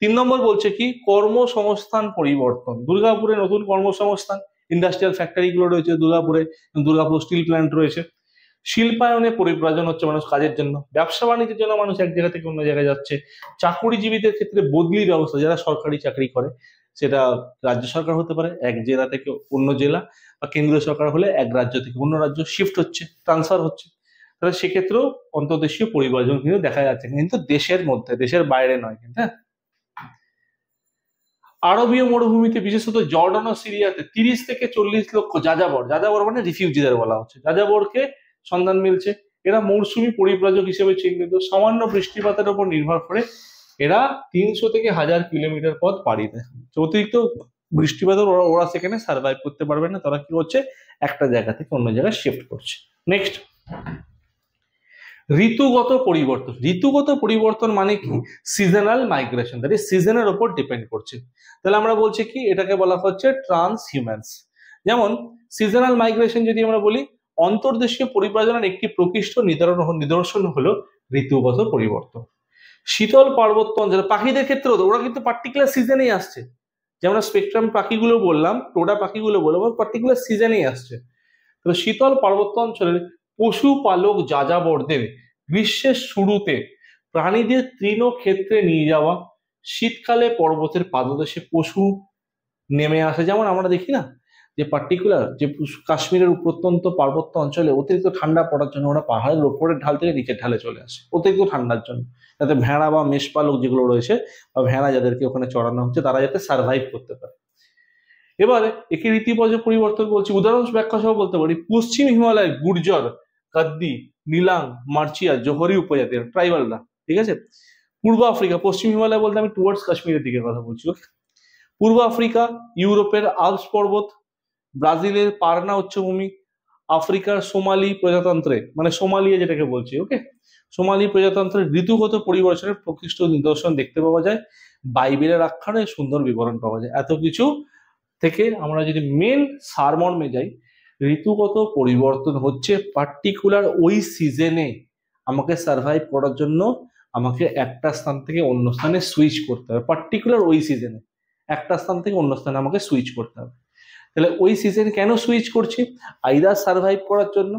3 নম্বর বলছে কি, কর্মসংস্থান পরিবর্তন, দুর্গাপুরে নতুন কর্মসংস্থান, ইন্ডাস্ট্রিয়াল ফ্যাক্টরি গুলো রয়েছে দুর্গাপুরে, দুর্গাপুর স্টিল প্ল্যান্ট রয়েছে। শিল্পায়নে পরিব্রাজন হচ্ছে, মানুষ কাজের জন্য, ব্যবসা বাণিজ্যের জন্য মানুষ এক জায়গা থেকে অন্য জায়গায় যাচ্ছে। চাকুরিজীবীদের ক্ষেত্রে বদলি ব্যবস্থা, যারা সরকারি চাকরি করে, সেটা রাজ্য সরকার হতে পারে এক জেলা থেকে অন্য জেলা, বা কেন্দ্রীয় সরকার হলে এক রাজ্য থেকে অন্য রাজ্য শিফট হচ্ছে, ট্রান্সফার হচ্ছে। তাহলে সেক্ষেত্রেও অন্তর্দেশীয় পরিব্রাজন কিন্তু দেখা যাচ্ছে, কিন্তু দেশের মধ্যে, দেশের বাইরে নয় কিন্তু। হ্যাঁ, আরবীয় মরুভূমিতে বিশেষত জর্ডান ও সিরিয়াতে 30 থেকে 40 লক্ষ যাযাবর, যাযাবর মানে রিফিউজিদের বলা হচ্ছে, যাযাবরকে সন্ধান মিলছে। এরা মৌসুমী পরিব্রাজক হিসেবে চিহ্নিত। সামান্য বৃষ্টিপাতের উপর নির্ভর করে এরা 300 থেকে 1000 কিলোমিটার পথ পাড়ি দেয়। অতিরিক্ত বৃষ্টিপাতের ওরা সেখানে সার্ভাইভ করতে পারবে না, তারা কি করছে, একটা জায়গা থেকে অন্য জায়গায় শিফট করছে। নেক্সট, ঋতুগত পরিবর্তন। ঋতুগত পরিবর্তন মানে কি, সিজনাল মাইগ্রেশন, দ্যাট ইজ সিজনের উপর ডিপেন্ড করছে। তাহলে আমরা বলছি কি, এটাকে বলা হচ্ছে ট্রান্সহিউম্যান্স। যেমন সিজনাল মাইগ্রেশন যদি আমরা বলি, অন্তর্দেশীয় পরিব্রাজনের একটি প্রকৃষ্ট নিদর্শন হলো ঋতুগত পরিবর্তন। শীতল পার্বত্য অঞ্চলে পাখিদের ক্ষেত্রেও ওরা কিন্তু পার্টিকুলার সিজনেই আসছে, যেমন স্পেকট্রাম পাখিগুলো বললাম, টোডা পাখিগুলো বললাম, পার্টিকুলার সিজনেই আসছে। তো শীতল পার্বত্য অঞ্চলের পশুপালক যাযাবরদের গ্রীষ্মের শুরুতে প্রাণীদের তৃণক্ষেত্রে নিয়ে যাওয়া, শীতকালে পর্বতের পাদদেশে পশু নেমে আসে। যেমন আমরা দেখি না, যে পার্টিকুলার যে কাশ্মীরের প্রত্যন্ত পার্বত্য অঞ্চলে অতিরিক্ত ঠান্ডা পড়ার জন্য ওরা পাহাড়ের উপরের ঢাল থেকে নিচের ঢালে চলে আসে অতিরিক্ত ঠান্ডার জন্য, যাতে ভেড়া বা মেষপালক যেগুলো রয়েছে বা ভেড়া যাদেরকে ওখানে চড়ানো হচ্ছে, তারা যাতে সার্ভাইভ করতে পারে। এবারে একে ঋতুপর্য পরিবর্তন বলছি, উদাহরণ ব্যাখ্যা সহ বলতে পারি, পশ্চিম হিমালয় গুর্জর, কাদ্দি, নীলাং, মার্চিয়া, জোহরি উপজাতির ট্রাইবালরা, ঠিক আছে। পূর্ব আফ্রিকা, পশ্চিম হিমালয় বলতে আমি টুয়ার্ডস কাশ্মীরের দিকে কথা বলছি। পূর্ব আফ্রিকা, ইউরোপের আল্পস পর্বত, ব্রাজিলের পারনা উচ্চভূমি, আফ্রিকার সোমালি প্রজাতন্ত্রে, মানে সোমালিয়া যেটাকে বলছি, ওকে, সোমালি প্রজাতন্ত্রের ঋতুগত পরিবর্তনের প্রকৃষ্ট নিদর্শন দেখতে পাওয়া যায়, বাইবেলের আখ্যানে সুন্দর বিবরণ পাওয়া যায়। এত কিছু থেকে আমরা যদি মেন সারমর্মে যাই, ঋতুগত পরিবর্তন হচ্ছে পার্টিকুলার ওই সিজনে আমাকে সার্ভাইভ করার জন্য আমাকে একটা স্থান থেকে অন্য স্থানে সুইচ করতে হবে। পার্টিকুলার ওই সিজনে একটা স্থান থেকে অন্য স্থানে আমাকে সুইচ করতে হবে। তাহলে ওই সিজনে কেন সুইচ করছি? আইদার সার্ভাইভ করার জন্য,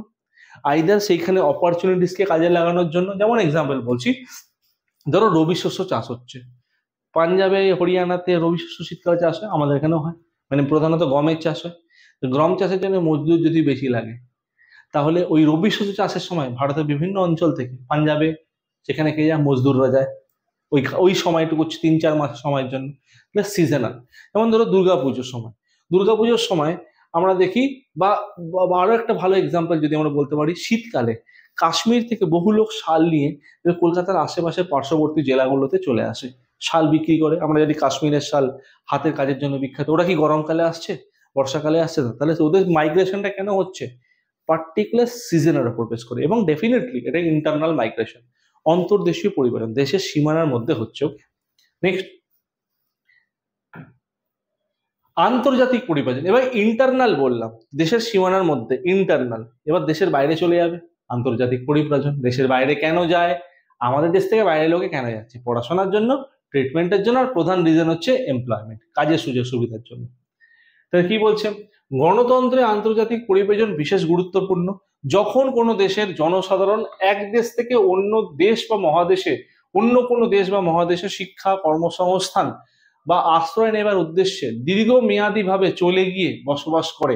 আইদার সেইখানে অপরচুনিটিসকে কাজে লাগানোর জন্য। যেমন এক্সাম্পল বলছি, ধরো রবি শস্য চাষ হচ্ছে, পাঞ্জাবে হরিয়ানাতে রবি শস্য শীতকালে চাষ হয়, আমাদের এখানেও হয়, মানে প্রধানত গমের চাষ হয়। তো গম চাষের জন্য মজদুর যদি বেশি লাগে, তাহলে ওই রবি শস্য চাষের সময় ভারতের বিভিন্ন অঞ্চল থেকে পাঞ্জাবে সেখানে কে যায়, মজদুররা যায় ওই ওই সময়টুকু 3-4 মাস সময়ের জন্য। সিজনাল। যেমন ধরো দুর্গাপুজোর সময়, দুর্গাপুজোর সময় আমরা দেখি, বা আরো একটা ভালো এক্সাম্পল যদি আমরা বলতে পারি, শীতকালে কাশ্মীর থেকে বহু লোক শাল নিয়ে কলকাতার আশেপাশে পার্শ্ববর্তী জেলাগুলোতে চলে আসে, শাল বিক্রি করে। আমরা যদি কাশ্মীরের শাল হাতের কাজের জন্য বিখ্যাত, ওরা কি গরমকালে আসছে, বর্ষাকালে আসছে না? তাহলে ওদের মাইগ্রেশনটা কেন হচ্ছে? পার্টিকুলার সিজনের উপর বেস করে। এবং ডেফিনেটলি এটা ইন্টারনাল মাইগ্রেশন, অন্তর্দেশীয় পরিবর্তন, দেশের সীমানার মধ্যে হচ্ছে। নেক্সট, আন্তর্জাতিক পরিবর্তন। এবার ইন্টারনাল বললাম, দেশের সীমানার মধ্যে ইন্টারনাল। এবার দেশের বাইরে চলে যাবে আন্তর্জাতিক পরিব্রাজন। দেশের বাইরে কেন যায়? আমাদের দেশ থেকে বাইরে লোকে কেন যাচ্ছে? পড়াশোনার জন্য, ট্রিটমেন্টের জন্য, আর প্রধান রিজন হচ্ছে এমপ্লয়মেন্ট, কাজের সুযোগ সুবিধার জন্য। তাহলে কি বলছে? গণতন্ত্রে আন্তর্জাতিক পরিবেশন বিশেষ গুরুত্বপূর্ণ। যখন কোনো দেশের জনসাধারণ এক দেশ থেকে অন্য দেশ বা মহাদেশে, অন্য কোনো দেশ বা মহাদেশে শিক্ষা, কর্মসংস্থান বা আশ্রয় নেবার উদ্দেশ্যে দীর্ঘমেয়াদী ভাবে চলে গিয়ে বসবাস করে,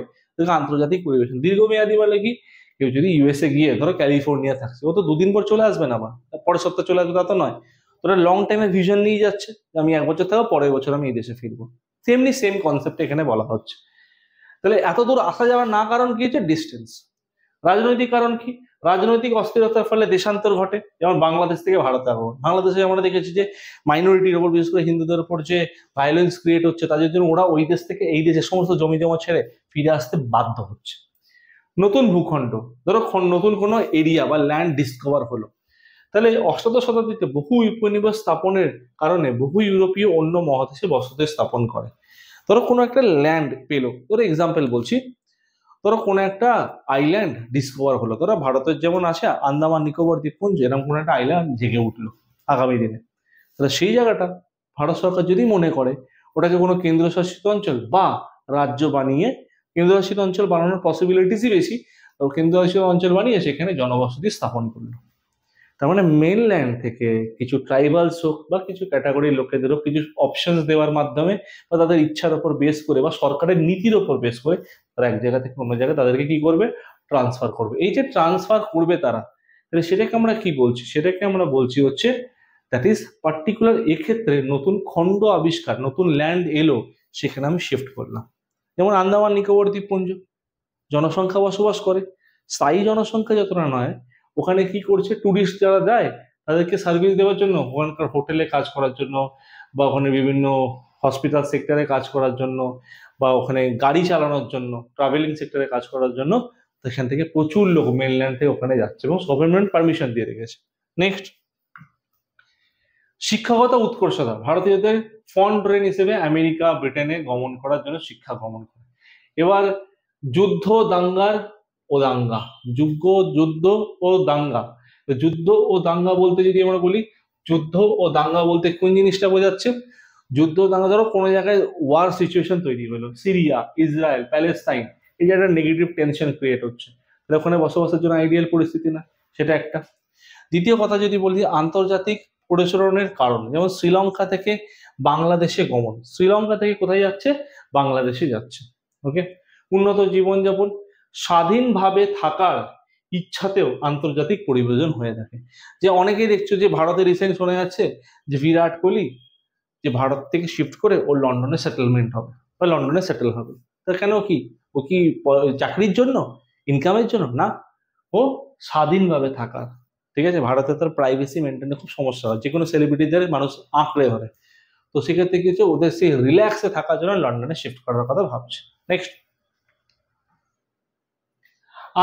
আন্তর্জাতিক পরিবেশন। দীর্ঘমেয়াদী বলে কি? কেউ যদি ইউএসএ গিয়ে ধরো ক্যালিফোর্নিয়া থাকছে, ও তো 2 দিন পর চলে আসবে না, আবার পরের সপ্তাহে চলে আসবে তা তো নয়। তোরা লং টাইমের ভিশন নিয়ে যাচ্ছে, আমি 1 বছর থাকবো, পরের বছর আমি এই দেশে ফিরবো। তেমনি সেম কনসেপ্ট এখানে বলা হচ্ছে। তাহলে এত দূর আসা যাওয়ার না কারণ কি হচ্ছে? ডিস্টেন্স। রাজনৈতিক কারণ কি? রাজনৈতিক অস্থিরতার ফলে দেশান্তর ঘটে। যেমন বাংলাদেশ থেকে ভারতে আগমন। বাংলাদেশে আমরা দেখেছি যে মাইনরিটির ওপর, বিশেষ করে হিন্দুদের উপর যে ভায়োলেন্স ক্রিয়েট হচ্ছে, তাদের জন্য ওরা ওই দেশ থেকে এই দেশে সমস্ত জমি জমা ছেড়ে ফিরে আসতে বাধ্য হচ্ছে। নতুন ভূখণ্ড, ধরো নতুন কোনো এরিয়া বা ল্যান্ড ডিসকভার হলো, তাহলে অষ্টাদশ শতাব্দীতে বহু উপনিবেশ স্থাপনের কারণে বহু ইউরোপীয় অন্য মহাদেশে বসতি স্থাপন করে। ধরো কোনো একটা ল্যান্ড পেলো, ধরো এক্সাম্পল বলছি, ধরো কোনো একটা আইল্যান্ড ডিসকভার হলো, ধরো ভারতের যেমন আছে আন্দামান নিকোবর দ্বীপপুঞ্জ, এরকম কোনো একটা আইল্যান্ড জেগে উঠলো আগামী দিনে, তাহলে সেই জায়গাটা ভারত সরকার যদি মনে করে ওটাকে কোনো কেন্দ্রশাসিত অঞ্চল বা রাজ্য বানিয়ে, কেন্দ্রশাসিত অঞ্চল বানানোর পসিবিলিটিসই বেশি, তো কেন্দ্রশাসিত অঞ্চল বানিয়ে সেখানে জনবসতি স্থাপন করলো। তার মানে মেনল্যান্ড থেকে কিছু ট্রাইবালস হোক বা কিছু ক্যাটাগরির লোকেদেরও কিছু অপশনস দেওয়ার মাধ্যমে বা তাদের ইচ্ছার উপর বেস করে বা সরকারের নীতির উপর বেস করে তারা এক জায়গা থেকে অন্য জায়গায় তাদেরকে কি করবে? ট্রান্সফার করবে। এই যে ট্রান্সফার করবে তারা, তাহলে সেটাকে আমরা কি বলছি? সেটাকে আমরা বলছি হচ্ছে দ্যাট ইজ পার্টিকুলার। এক্ষেত্রে নতুন খণ্ড আবিষ্কার, নতুন ল্যান্ড এলো, সেখানে আমি শিফট করলাম। যেমন আন্দামান নিকোবর দ্বীপপুঞ্জ, জনসংখ্যা বসবাস করে, স্থায়ী জনসংখ্যা যতটা নয়, ওখানে কি করছে? টুরিস্ট যারা যায় তাদেরকে সার্ভিস দেওয়ার জন্য, ওখানকার হোটেলে কাজ করার জন্য, বা ওখানে বিভিন্ন হসপিটাল সেক্টরে কাজ করার জন্য, বা ওখানে গাড়ি চালানোর জন্য, ট্রাভেলিং সেক্টরে কাজ করার জন্য সেখান থেকে প্রচুর লোক মেনল্যান্ড থেকে ওখানে যাচ্ছে এবং গভর্নমেন্ট পারমিশন দিয়ে রেখেছে। নেক্সট, শিক্ষাগত উৎকর্ষতা। ভারতীয়দের ফন্ট ব্রেন হিসেবে আমেরিকা, ব্রিটেনে গমন করার জন্য শিক্ষা গমন করে। এবার যুদ্ধ, দাঙ্গার ও দাঙ্গা, যুদ্ধ ও দাঙ্গা। যুদ্ধ ও দাঙ্গা বলতে যদি আমরা বলি, যুদ্ধ ও দাঙ্গা বলতে কোন জিনিসটা বোঝাচ্ছে? যুদ্ধ ও দাঙ্গা, ধরো কোনো জায়গায় ওয়ার সিচুয়েশন তৈরি হলো, সিরিয়া, ইসরায়েল, প্যালেস্তাইন, এই যে একটা নেগেটিভ টেনশন ক্রিয়েট হচ্ছে, তাহলে ওখানে বসবাসের জন্য আইডিয়াল পরিস্থিতি না, সেটা একটা। দ্বিতীয় কথা যদি বলি, আন্তর্জাতিক পরিচালনের কারণ, যেমন শ্রীলঙ্কা থেকে বাংলাদেশে গমন। শ্রীলঙ্কা থেকে কোথায় যাচ্ছে? বাংলাদেশে যাচ্ছে। ওকে। উন্নত জীবনযাপন, স্বাধীনভাবে থাকার ইচ্ছাতেও আন্তর্জাতিক পরিবেশন হয়ে থাকে। যে অনেকেই দেখছো যে ভারতে রিসেন্ট শোনা যাচ্ছে যে বিরাট কোহলি যে ভারত থেকে শিফট করে ও লন্ডনে সেটেলমেন্ট হবে বা লন্ডনে সেটেল হবে। তা কেন? কি ও কি চাকরির জন্য, ইনকামের জন্য? না, ও স্বাধীনভাবে থাকার। ঠিক আছে, ভারতে তার প্রাইভেসি মেনটেনে খুব সমস্যা হয়, যে কোনো সেলিব্রিটিদের মানুষ আঁকড়ে ধরে। তো সেক্ষেত্রে কি হচ্ছে, ওদের সেই রিল্যাক্সে থাকার জন্য লন্ডনে শিফট করার কথা ভাবছে। নেক্সট,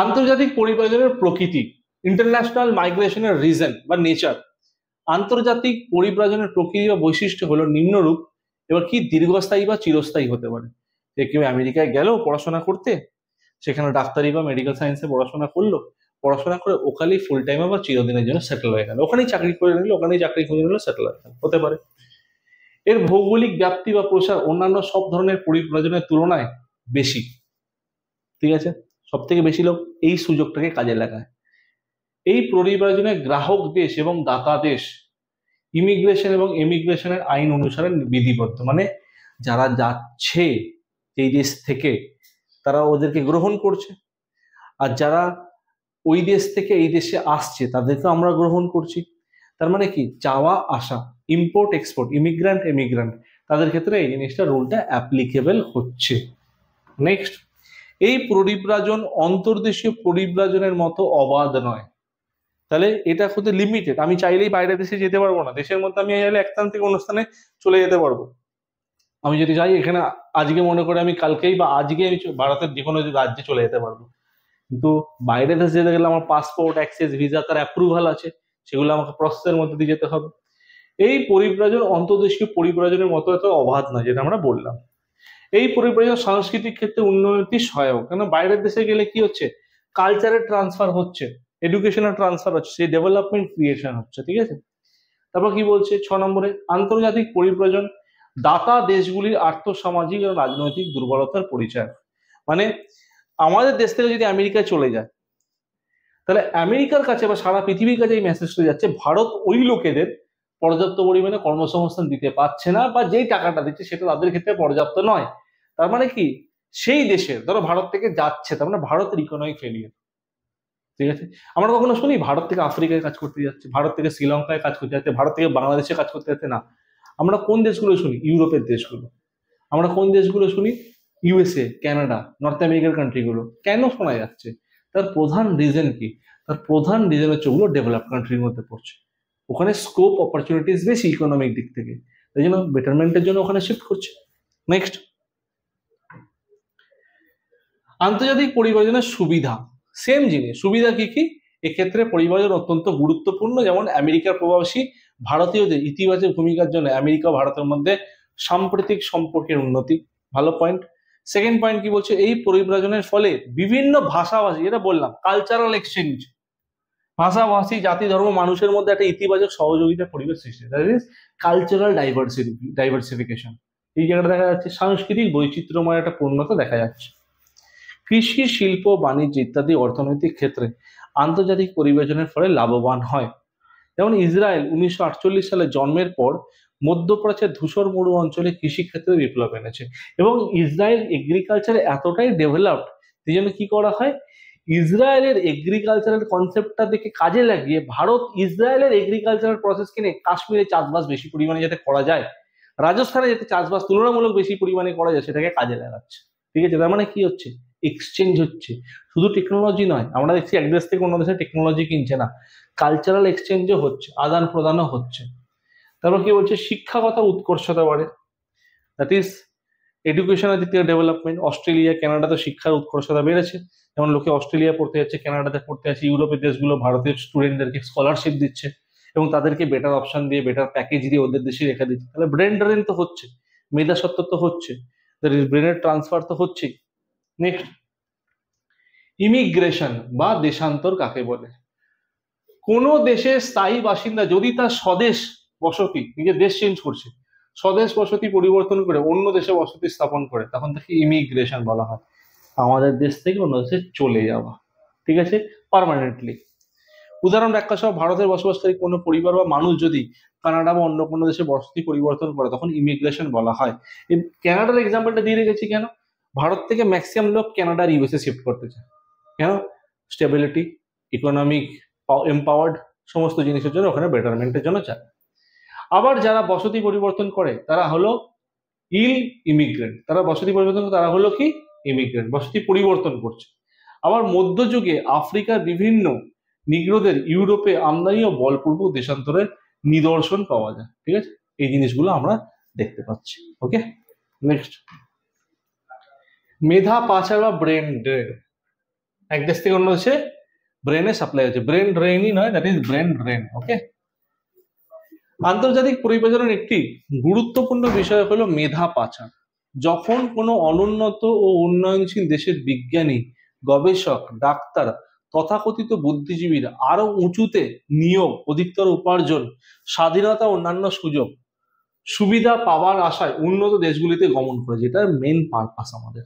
আন্তর্জাতিক পরিবেশনের প্রকৃতি। ইন্টারন্যাশনাল মাইগ্রেশনের রিজন বা নেচার, আন্তর্জাতিক পরিব্রাজনের প্রক্রিয়া বা বৈশিষ্ট্য হলো নিম্নরূপ। এবার কি দীর্ঘস্থায়ী বা চিরস্থায়ী হতে পারে। যে কেউ আমেরিকায় গেল পড়াশোনা করতে, সেখানে ডাক্তারি বা মেডিকেল সায়েন্সে পড়াশোনা করলো, পড়াশোনা করে ওখানেই ফুল টাইমে বা চিরদিনের জন্য সেটেল হয়ে গেল, ওখানেই চাকরি করে নিল, ওখানেই চাকরি খুঁজে নিল, সেটেল হয়ে গেল, হতে পারে। এর ভৌগোলিক ব্যাপ্তি বা প্রসার অন্যান্য সব ধরনের পরিব্রাজনের তুলনায় বেশি। ঠিক আছে, সব থেকে বেশি লোক এই সুযোগটাকে কাজে লাগায়। এই পরিব্রাজনে গ্রাহক দেশ এবং দাতা দেশ ইমিগ্রেশন এবং এমিগ্রেশনের আইন অনুসারে বিধিবদ্ধ, মানে যারা যাচ্ছে এই দেশ থেকে তারা ওদেরকে গ্রহণ করছে, আর যারা ওই দেশ থেকে এই দেশে আসছে তাদেরকে আমরা গ্রহণ করছি। তার মানে কি, যাওয়া আসা, ইম্পোর্ট এক্সপোর্ট, ইমিগ্রান্ট এমিগ্রান্ট, তাদের ক্ষেত্রে এই জিনিসটা রুলটা অ্যাপ্লিকেবল হচ্ছে। নেক্সট, এই পরিব্রাজন অন্তর্দেশীয় পরিব্রাজনের মতো অবাধ নয়। তাহলে এটা খুব লিমিটেড, আমি চাইলেই বাইরের দেশে যেতে পারবো না, দেশের মধ্যে আমি চাইলে এক স্থান থেকে অন্য স্থানে চলে যেতে পারবো। আমি যদি চাই এখানে আজকে মনে করে আমি কালকেই বা আজকে আমি ভারতের যে কোনো রাজ্যে চলে যেতে পারবো, কিন্তু বাইরের দেশে যেতে গেলে আমার পাসপোর্ট, অ্যাক্সেস, ভিসা, তার অ্যাপ্রুভাল আছে, সেগুলো আমাকে প্রসেসের মধ্যে দিয়ে যেতে হবে। এই পরিব্রাজন অন্তর্দেশীয় পরিব্রাজনের মতো এত অবাধ নয়, যেটা আমরা বললাম। এই পরিব্রাজন সাংস্কৃতিক ক্ষেত্রে উন্নতি সহায়ক, কেন বাইরের দেশে গেলে কি হচ্ছে, কালচারের ট্রান্সফার হচ্ছে, এডুকেশনাল ট্রান্সফার হচ্ছে, সেই ডেভেলপমেন্ট ক্রিয়েশন হচ্ছে। ঠিক আছে, তারপর কি বলছে 6 নম্বরে, আন্তর্জাতিক পরিব্রাজন দাতা দেশগুলির আর্থসামাজিক ও রাজনৈতিক দুর্বলতার পরিচয়। মানে আমাদের দেশ থেকে যদি আমেরিকায় চলে যায়, তাহলে আমেরিকার কাছে বা সারা পৃথিবীর কাছে এই মেসেজটা যাচ্ছে, ভারত ওই লোকেদের পর্যাপ্ত পরিমাণে কর্মসংস্থান দিতে পারছে না, বা যেই টাকাটা দিচ্ছে সেটা তাদের ক্ষেত্রে পর্যাপ্ত নয়। তার মানে কি, সেই দেশের, ধরো ভারত থেকে যাচ্ছে, তার মানে ভারতের ইকোনমিক ফেলিয়ার। ঠিক আছে, আমরা কখনো শুনি ভারত থেকে আফ্রিকায় কাজ করতে যাচ্ছে, ভারত থেকে শ্রীলঙ্কায় কাজ করতে যাচ্ছে, ভারত থেকে বাংলাদেশে কাজ করতে যাচ্ছে, না। আমরা কোন দেশগুলো শুনি, ইউরোপের দেশগুলো। আমরা কোন দেশগুলো শুনি, ইউএসএ, কানাডা, নর্থ আমেরিকার কান্ট্রিগুলো। কেন শোনা যাচ্ছে? তার প্রধান রিজন কি? তার প্রধান রিজন হচ্ছে ওগুলো ডেভেলপ কান্ট্রির মধ্যে পড়ছে, ওখানে স্কোপ অপরচুনিটিস বেশি ইকোনমিক দিক থেকে, তাই জন্য বেটারমেন্টের জন্য ওখানে শিফট করছে। নেক্সট, আন্তর্জাতিক পরিব্রাজনের সুবিধা, সেম জিনিস, সুবিধা কি কি? এক্ষেত্রে পরিব্রাজন অত্যন্ত গুরুত্বপূর্ণ, যেমন আমেরিকার প্রবাসী ভারতীয়দের ইতিবাচক ভূমিকার জন্য আমেরিকা ও ভারতের মধ্যে সাম্প্রতিক সম্পর্কের উন্নতি, ভালো পয়েন্ট। সেকেন্ড পয়েন্ট কি বলছে, এই পরিব্রাজনের ফলে বিভিন্ন ভাষাভাষী, এটা বললাম কালচারাল এক্সচেঞ্জ, ভাষাভাষী, জাতি, ধর্ম, মানুষের মধ্যে একটা ইতিবাচক সহযোগিতার পরিবেশ সৃষ্টি, দ্যাট ইজ কালচারাল ডাইভার্সিফিকেশন। এই জায়গাটা দেখা যাচ্ছে সাংস্কৃতিক বৈচিত্র্যময় একটা পূর্ণতা দেখা যাচ্ছে। কৃষি, শিল্প, বাণিজ্য ইত্যাদি অর্থনৈতিক ক্ষেত্রে আন্তর্জাতিক পরিবেশনের ফলে লাভবান হয়। যেমন ইসরায়েল 1948 সালে জন্মের পর মধ্যপ্রাচ্যের ধূসর মরু অঞ্চলে কৃষিক্ষেত্রে বিপ্লব এনেছে, এবং ইসরায়েল এগ্রিকালচারে এতটাই ডেভেলপড, সেই জন্য কি করা হয়, ইসরায়েলের এগ্রিকালচারাল কনসেপ্টটা দেখে কাজে লাগিয়ে ভারত ইসরায়েলের এগ্রিকালচারাল প্রসেস কিনে কাশ্মীরে চাষবাস বেশি পরিমাণে যাতে করা যায়, রাজস্থানে যাতে চাষবাস তুলনামূলক বেশি পরিমাণে করা যায়, সেটাকে কাজে লাগাচ্ছে। ঠিক আছে, তার মানে কি হচ্ছে, এক্সচেঞ্জ হচ্ছে, শুধু টেকনোলজি নয়, আমরা দেখছি এক দেশ থেকে অন্য দেশে টেকনোলজি কিনছে না, কালচারাল এক্সচেঞ্জও হচ্ছে, আদান প্রদানও হচ্ছে। তারপর কি বলছে, শিক্ষাগত উৎকর্ষতা বাড়ে, দ্যাট ইজ এডুকেশনের দিক থেকে ডেভেলপমেন্ট। অস্ট্রেলিয়া, কানাডাতে শিক্ষার উৎকর্ষতা বেড়েছে, যেমন লোকে অস্ট্রেলিয়া পড়তে যাচ্ছে, কানাডাতে পড়তে যাচ্ছে, ইউরোপের দেশগুলো ভারতীয় স্টুডেন্টদেরকে স্কলারশিপ দিচ্ছে এবং তাদেরকে বেটার অপশন দিয়ে, বেটার প্যাকেজ দিয়ে ওদের দেশে রেখে দিচ্ছে। তাহলে ব্রেন ড্রেন তো হচ্ছে, মেধা সত্ত্ব তো হচ্ছে, ব্রেনের ট্রান্সফার তো হচ্ছেই। নেক্সট, ইমিগ্রেশন বা দেশান্তর কাকে বলে? কোনো দেশের স্থায়ী বাসিন্দা যদি তার স্বদেশ বসতি, নিজের দেশ চেঞ্জ করছে, স্বদেশ বসতি পরিবর্তন করে অন্য দেশে বসতি স্থাপন করে, তখন তাকে ইমিগ্রেশন বলা হয়, আমাদের দেশ থেকে অন্য দেশে চলে যাওয়া। ঠিক আছে, পার্মানেন্টলি। উদাহরণ ব্যাখ্যা সহ, ভারতের বসবাসকারী কোনো পরিবার বা মানুষ যদি কানাডা বা অন্য কোনো দেশে বসতি পরিবর্তন করে, তখন ইমিগ্রেশন বলা হয়। এই কানাডার এক্সাম্পলটা দিয়ে রেখেছি কেন, ভারত থেকে ম্যাক্সিমাম লোক কানাডার ইউএসএ শিফট করতে চায়, কেন, স্টেবিলিটি, ইকোনমিক এম্পাওয়ার্ড, সমস্ত জিনিসের জন্য, ওখানে বেটারমেন্টের জন্য চায়। আবার যারা বসতি পরিবর্তন করে তারা হলো ইমিগ্রেন্ট, তারা বসতি পরিবর্তন করে, তারা হলো কি, ইমিগ্রেন্ট, বসতি পরিবর্তন করছে। আবার মধ্যযুগে আফ্রিকার বিভিন্ন নিগ্রোদের ইউরোপে আমদানি ও বলপূর্বক দেশান্তরের নিদর্শন পাওয়া যায়। ঠিক আছে, এই জিনিসগুলো আমরা দেখতে পাচ্ছি। ওকে, নেক্সট, মেধা পাচার বা ব্রেন ড্রেন। এক দেশ থেকে অন্য দেশে ব্রেনে সাপ্লাই হচ্ছে, ব্রেন ড্রেনই নয়, দ্যাট ইজ ব্রেন ড্রেন। ওকে, আন্তর্জাতিক পরিবেশনের একটি গুরুত্বপূর্ণ বিষয় হলো মেধা পাচার। যখন কোনো অনুন্নত ও উন্নয়নশীল দেশের বিজ্ঞানী, গবেষক, ডাক্তার, তথাকথিত বুদ্ধিজীবীরা আরো উঁচুতে নিয়োগ, অধিকতর উপার্জন, স্বাধীনতা, অন্যান্য সুযোগ সুবিধা পাওয়ার আশায় উন্নত দেশগুলিতে গমন করে, যেটা মেন পারপাস আমাদের,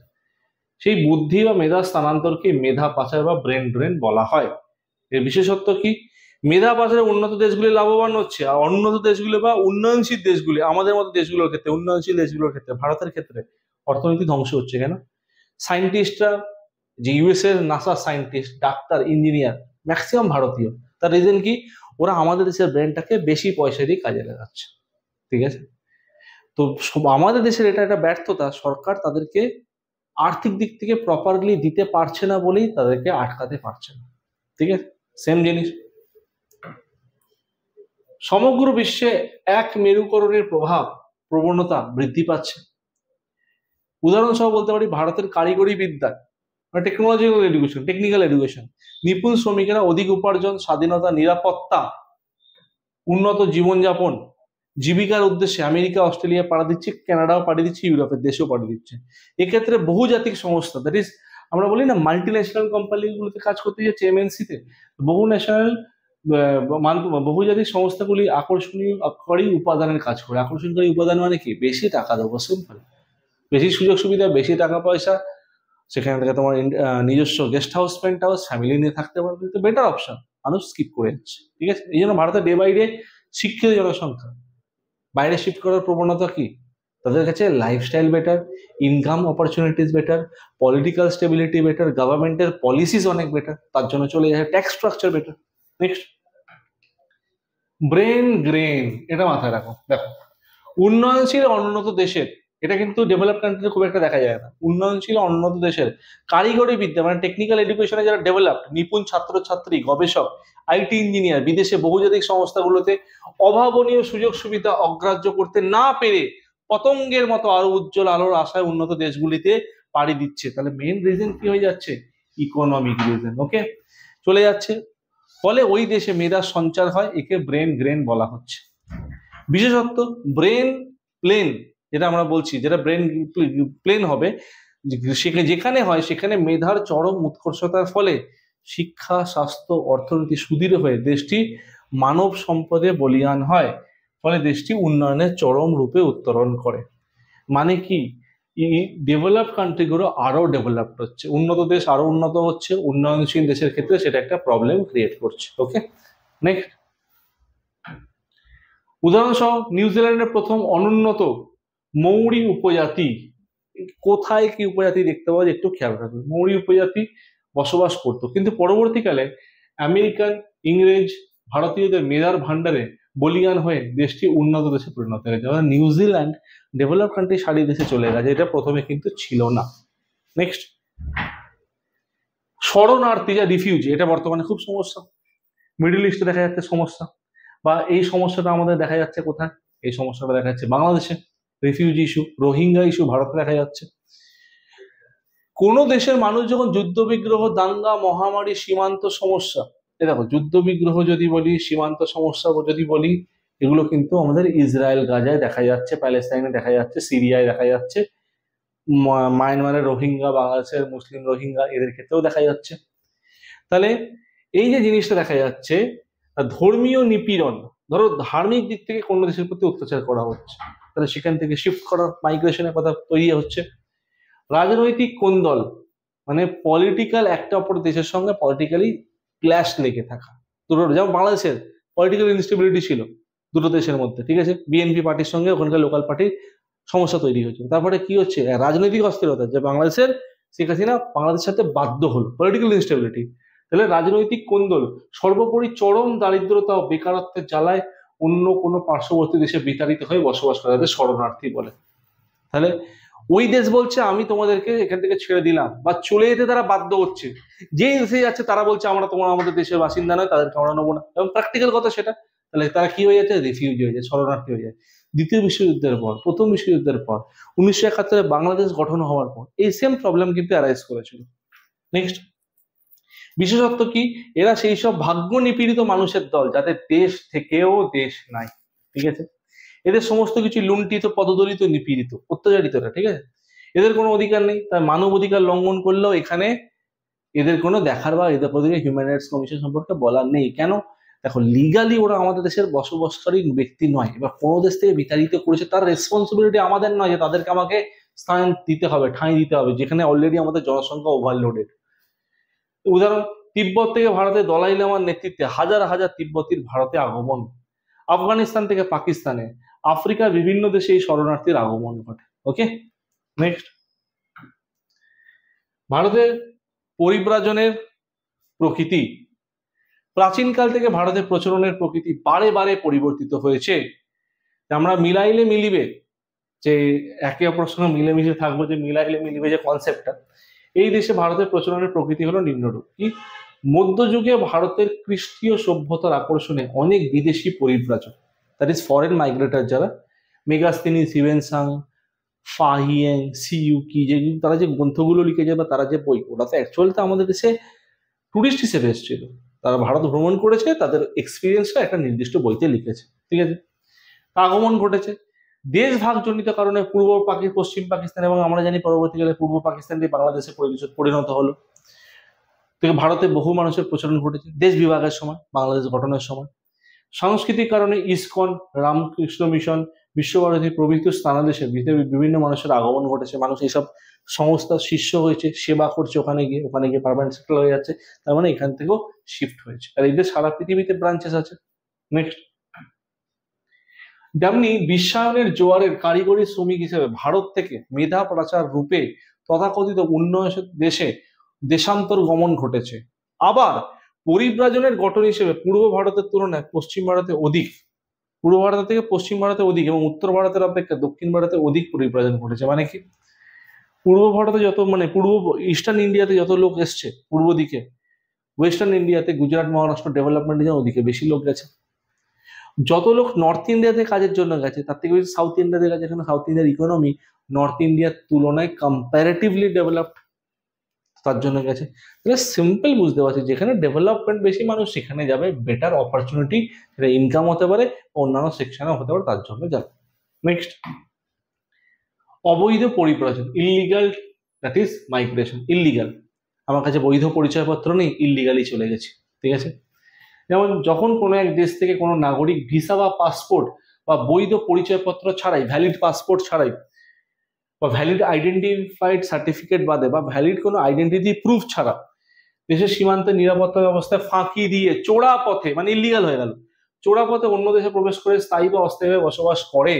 সেই বুদ্ধি বা মেধা স্থানান্তরকে মেধা পাচার বা ব্রেন ড্রেন বলা হয়। এর বিশেষত্ব কি? মেধা পাচারে উন্নত দেশগুলি লাভবান হচ্ছে, আর অনুন্নত দেশগুলি বা উন্নয়নশীল দেশগুলি, আমাদের মতো দেশগুলোর ক্ষেত্রে, উন্নয়নশীল দেশগুলোর ক্ষেত্রে, ভারতের ক্ষেত্রে অর্থনীতি ধ্বংস হচ্ছে। কেন? সায়েন্টিস্টরা, যে ইউএস এর NASA scientist, doctor, engineer maximum ভারতীয়। তার রিজন কি? ওরা আমাদের দেশের ব্রেনটাকে বেশি পয়সা দিয়ে কাজে লাগাচ্ছে। ঠিক আছে, তো আমাদের দেশের এটা একটা ব্যর্থতা, সরকার তাদেরকে আর্থিক দিক থেকে প্রপারলি দিতে পারছে না বলেই তাদেরকে আটকাতে পারছে না। ঠিক আছে, সেম জিনিস সমগ্র বিশ্বে এক মেরুকরণের প্রবণতা বৃদ্ধি পাচ্ছে। উদাহরণসহ বলতে পারি ভারতের কারিগরি বিদ্যা, টেকনিক্যাল এডুকেশন, নিপুণ শ্রমিকেরা অধিক উপার্জন, স্বাধীনতা, নিরাপত্তা, উন্নত জীবনযাপন, জীবিকার উদ্দেশ্যে আমেরিকা, অস্ট্রেলিয়া পাড়ি দিচ্ছে, কানাডাও পাড়ি দিচ্ছে, ইউরোপের দেশেও পাড়ি দিচ্ছে। এক্ষেত্রে বহুজাতিক সংস্থা, দ্যাট ইজ আমরা বলি না মাল্টি ন্যাশনাল কোম্পানিগুলোতে কাজ করতে যাচ্ছে, এমএনসিতে, বহুজাতিক সংস্থাগুলি আকর্ষণকারী উপাদানের কাজ করে। আকর্ষণকারী উপাদান মানে কি? বেশি টাকা দেবো, সিম্পল, বেশি সুযোগ সুবিধা, বেশি টাকা পয়সা, সেখানে থেকে তোমার নিজস্ব guest house, penthouse, family নিয়ে থাকতে পারবে, কিন্তু বেটার অপশন মানুষ স্কিপ করে যাচ্ছে। ঠিক আছে, এই জন্য ভারতে ডে বাই ডে শিক্ষিত জনসংখ্যা বাইরে শিফট করার প্রবণতা কি? তাদের কাছে lifestyle better, income opportunities better, political stability better, গভর্নমেন্টের পলিসিস অনেক বেটার, তার জন্য চলে যায়, tax structure better. Next, brain grain, এটা মাথায় রাখো। দেখো, উন্নয়নশীল অনুন্নত দেশের, এটা কিন্তু ডেভেলপ কান্ট্রিতে খুব একটা দেখা যায় না, উন্নয়নশীল অনুন্নত দেশের কারিগরি বিদ্যা মানে টেকনিক্যাল এডুকেশনে যারা ডেভেলপড, নিপুণ ছাত্রছাত্রী, গবেষক, আইটি ইঞ্জিনিয়ার বিদেশে বহুজাতিক সংস্থাগুলোতে অভাবনীয় সুযোগ সুবিধা অগ্রাহ্য করতে না পেরে পতঙ্গের মতো আরো উজ্জ্বল আলোর আশায় উন্নত দেশগুলিতে পাড়ি দিচ্ছে। তাহলে মেইন রিজন কি হয়ে যাচ্ছে? Economic reason. ওকে, চলে যাচ্ছে, ফলে ওই দেশে মেধার সঞ্চার হয়, একে ব্রেন গ্রেন বলা হচ্ছে। বিশেষত্ব, ব্রেন প্লেন, যেটা আমরা বলছি, যেটা ব্রেন প্লেন হবে, যেখানে হয় সেখানে মেধার চরম উৎকর্ষতার ফলে শিক্ষা, স্বাস্থ্য, অর্থনীতি সুদৃঢ় হয়ে দেশটি মানব সম্পদে বলীয়ান হয়, ফলে দেশটি উন্নয়নের চরম রূপে উত্তরণ করে। মানে কি? এই ডেভেলপ কান্ট্রিগুলো আরো ডেভেলপড হচ্ছে, উন্নত দেশ আরো উন্নত হচ্ছে, উন্নয়নশীল দেশের ক্ষেত্রে সেটা একটা প্রবলেম ক্রিয়েট করছে। ওকে, নেক্সট, উদাহরণসহ নিউজিল্যান্ডের প্রথম অনুন্নত মৌরি উপজাতি, কোথায় কি উপজাতি দেখতে পাওয়া যায় একটু খেয়াল রাখবে। মৌরি উপজাতি বসবাস করত, কিন্তু পরবর্তীকালে আমেরিকান, ইংরেজ, ভারতীয়দের মেধার ভান্ডারে বলিয়ান হয়ে দেশটি উন্নত দেশে পরিণত হয়েছে। নিউজিল্যান্ড ডেভেলপ কান্ট্রি সারি দেশে চলে গেছে, এটা প্রথমে কিন্তু ছিল না। নেক্সট, শরণার্থী যা রিফিউজি, এটা বর্তমানে খুব সমস্যা, মিডল ইস্টে দেখা যাচ্ছে সমস্যা, বা এই সমস্যাটা আমাদের দেখা যাচ্ছে কোথায়? এই সমস্যাটা দেখা যাচ্ছে বাংলাদেশে, রিফিউজি ইস্যু, রোহিঙ্গা ইস্যু ভারতে দেখা যাচ্ছে। কোন দেশের মানুষ যখন যুদ্ধ বিগ্রহ, দাঙ্গা, মহামারী, সীমান্ত সমস্যা, এ দেখো যুদ্ধ বিগ্রহ যদি বলি, সীমান্ত সমস্যা যদি বলি, এগুলো কিন্তু আমাদের ইসরায়েল গাজায় দেখা যাচ্ছে, প্যালেস্তাইনে দেখা যাচ্ছে, সিরিয়ায় দেখা যাচ্ছে, মায়ানমারের রোহিঙ্গা, বাংলাদেশের মুসলিম রোহিঙ্গা, এদের ক্ষেত্রেও দেখা যাচ্ছে। তাহলে এই যে জিনিসটা দেখা যাচ্ছে, ধর্মীয় নিপীড়ন, ধরো ধার্মিক দিক থেকে কোনো দেশের প্রতি অত্যাচার করা হচ্ছে, তাহলে সেখান থেকে শিফট করার মাইগ্রেশনের কথা তৈরি হচ্ছে। রাজনৈতিক কোন্দল মানে পলিটিক্যাল, একটা অপর দেশের সঙ্গে পলিটিক্যালি ক্ল্যাশ লেগে থাকা, দুটো, যেমন বাংলাদেশের পলিটিক্যাল ইনস্টেবিলিটি ছিল দুটো দেশের মধ্যে, ঠিক আছে, বিএনপি পার্টির সঙ্গে ওখানকার লোকাল পার্টির সমস্যা তৈরি হয়েছে। তারপরে কি হচ্ছে? রাজনৈতিক অস্থিরতা, যে বাংলাদেশের শেখ হাসিনা বাংলাদেশের সাথে বাধ্য হলো, পলিটিক্যাল ইনস্টেবিলিটি। তাহলে রাজনৈতিক কোন্দল, সর্বোপরি চরম দারিদ্রতা ও বেকারত্বের জ্বালায় অন্য কোনো পার্শ্ববর্তী দেশে বিতাড়িত হয়ে বসবাস করা, যাদের শরণার্থী বলে। তাহলে ওই দেশ বলছে আমি তোমাদেরকে এখান থেকে ছেড়ে দিলাম, বা চলে যেতে তারা বাধ্য হচ্ছে, যে দেশে যাচ্ছে তারা বলছে আমরা আমাদের দেশের বাসিন্দা নয়, তাদেরকে আমরা নেবো না, এবং প্র্যাকটিক্যাল কথা সেটা। তাহলে তারা কি হয়ে যাচ্ছে? রিফিউজি হয়ে যায়, শরণার্থী হয়ে যায়। দ্বিতীয় বিশ্বযুদ্ধের পর, প্রথম বিশ্বযুদ্ধের পর, 1971 বাংলাদেশ গঠন হওয়ার পর এই সেম প্রবলেম কিন্তু অ্যারাইজ করেছিল। নেক্সট, বিশেষত্ব কি, এরা সেই সব ভাগ্য নিপীড়িত মানুষের দল যাদের দেশ থেকেও দেশ নাই, ঠিক আছে। এদের সমস্ত কিছু লুণ্ঠিত, পদদলিত, নিপীড়িত, অত্যাচারিত এরা, ঠিক আছে। এদের কোনো অধিকার নেই, তার মানব অধিকার লঙ্ঘন করলেও এখানে এদের কোনো দেখার বা এদের প্রতি হিউম্যান রাইটস কমিশন সম্পর্কে বলার নেই। কেন? দেখো, লিগালি ওরা আমাদের দেশের বসবাসকারী ব্যক্তি নয়। এবার কোনো দেশ থেকে বিতাড়িত করেছে, তার রেসপন্সিবিলিটি আমাদের নয় যে তাদেরকে আমাকে স্থান দিতে হবে, ঠাঁই দিতে হবে, যেখানে অলরেডি আমাদের জনসংখ্যা ওভারলোডেড। উদাহরণ, তিব্বত থেকে ভারতে দলাই লামার নেতৃত্বে হাজার হাজার তিব্বতীর ভারতে আগমন, আফগানিস্তান থেকে পাকিস্তানে, আফ্রিকার বিভিন্ন দেশে এই শরণার্থীর আগমন ঘটে। ওকে, নেক্সট, ভারতের পরিব্রাজনের প্রকৃতি। প্রাচীনকাল থেকে ভারতের প্রচলনের প্রকৃতি বারে বারে পরিবর্তিত হয়েছে। আমরা মিলাইলে মিলিবে, যে একে অপরের সঙ্গে মিলেমিশে থাকবো, যে মিলাইলে মিলিবে যে কনসেপ্টটা, এই দেশে ভারতের প্রচলনের প্রকৃতি হলো নিম্নরূপ। কি? মধ্যযুগে ভারতের খ্রিস্টীয় সভ্যতার আকর্ষণে অনেক বিদেশি পরিব্রাজক, দ্যাট ইজ ফরেন মাইগ্রেটার, যারা মেগাস্তিনি, হিউয়েনসাং, ফাহিয়েং, সিইউকি, যেগুলো তারা যে গ্রন্থগুলো লিখে যায় বা তারা যে বই, ওরা তো অ্যাকচুয়ালি তো আমাদের দেশে টুরিস্ট হিসেবে এসেছিল, তারা ভারত ভ্রমণ করেছে, তাদের এক্সপিরিয়েন্সটা একটা নির্দিষ্ট বইতে লিখেছে, ঠিক আছে। আগমন ঘটেছে দেশ ভাগজনিত কারণে, পশ্চিম পাকিস্তান এবং আমরা জানি পরবর্তীকালে পূর্ব পাকিস্তানটি বাংলাদেশে পরিণত হলো, থেকে ভারতে বহু মানুষের প্রচলন ঘটেছে দেশ বিভাগের সময়, বাংলাদেশ গঠনের সময়। সাংস্কৃতিক কারণে ইসকন, রামকৃষ্ণ মিশন, বিশ্বভারতী প্রভৃতি স্থানাদেশে বিভিন্ন মানুষের আগমন ঘটেছে। মানুষ এইসব সংস্থার শিষ্য হয়েছে, সেবা করছে, ওখানে গিয়ে পার্মানেন্ট সেটেল হয়ে যাচ্ছে। তার মানে এখান থেকেও শিফট হয়েছে, আর এদের সারা পৃথিবীতে ব্রাঞ্চেস আছে। নেক্সট, তেমনি বিশ্বায়নের জোয়ারের কারিগরি শ্রমিক হিসেবে ভারত থেকে মেধা পাচার রূপে তথাকথিত উন্নয়ন দেশে দেশান্তর গমন ঘটেছে। আবার পরিব্রাজনের গঠন হিসেবে পূর্ব ভারতের তুলনায় পশ্চিম ভারতে অধিক, পূর্ব ভারত থেকে পশ্চিম ভারতে অধিক এবং উত্তর ভারতের অপেক্ষা দক্ষিণ ভারতে অধিক পরিব্রাজন ঘটেছে। মানে কি? পূর্ব ভারতে যত, মানে পূর্ব ইস্টার্ন ইন্ডিয়াতে যত লোক এসছে পূর্ব দিকে, ওয়েস্টার্ন ইন্ডিয়াতে, গুজরাট, মহারাষ্ট্র ডেভেলপমেন্টের জন্য ওদিকে বেশি লোক গেছে। যত লোক নর্থ ইন্ডিয়াতে কাজের জন্য গেছে তার থেকে বেশি সাউথ ইন্ডিয়াতে গেছে। এখানে সাউথ ইন্ডিয়ার ইকোনমি নর্থ ইন্ডিয়ার তুলনায় কম্পারেটিভলি ডেভেলপড, তার জন্য গেছে। তাহলে সিম্পল বুঝতে পারছি, যেখানে ডেভেলপমেন্ট বেশি, মানুষ সেখানে যাবে, বেটার অপরচুনিটি, সেটা ইনকাম হতে পারে, অন্যান্য সেকশনে হতে পারে, তার জন্য যাবে। নেক্সট, অবৈধ পরিব্রাজন, illegal, that is migration. Illegal, আমার কাছে বৈধ পরিচয়পত্র নেই, ইললিগালি চলে গেছি, ঠিক আছে। যেমন যখন কোনো এক দেশ থেকে কোনো নাগরিক ভিসা বা পাসপোর্ট বা বৈধ পরিচয়পত্র ছাড়াই, ভ্যালিড পাসপোর্ট ছাড়াই বা ভ্যালিড আইডেন্টিফাইড সার্টিফিকেট বাদে বা ভ্যালিড কোনো আইডেন্টিটি প্রুফ ছাড়া দেশের সীমান্তে নিরাপত্তা ব্যবস্থায় ফাঁকি দিয়ে চোরা পথে, মানে ইলিগাল হয়ে গেল, চোরা পথে অন্য দেশে প্রবেশ করে স্থায়ী বা অস্থায়ীভাবে বসবাস করে,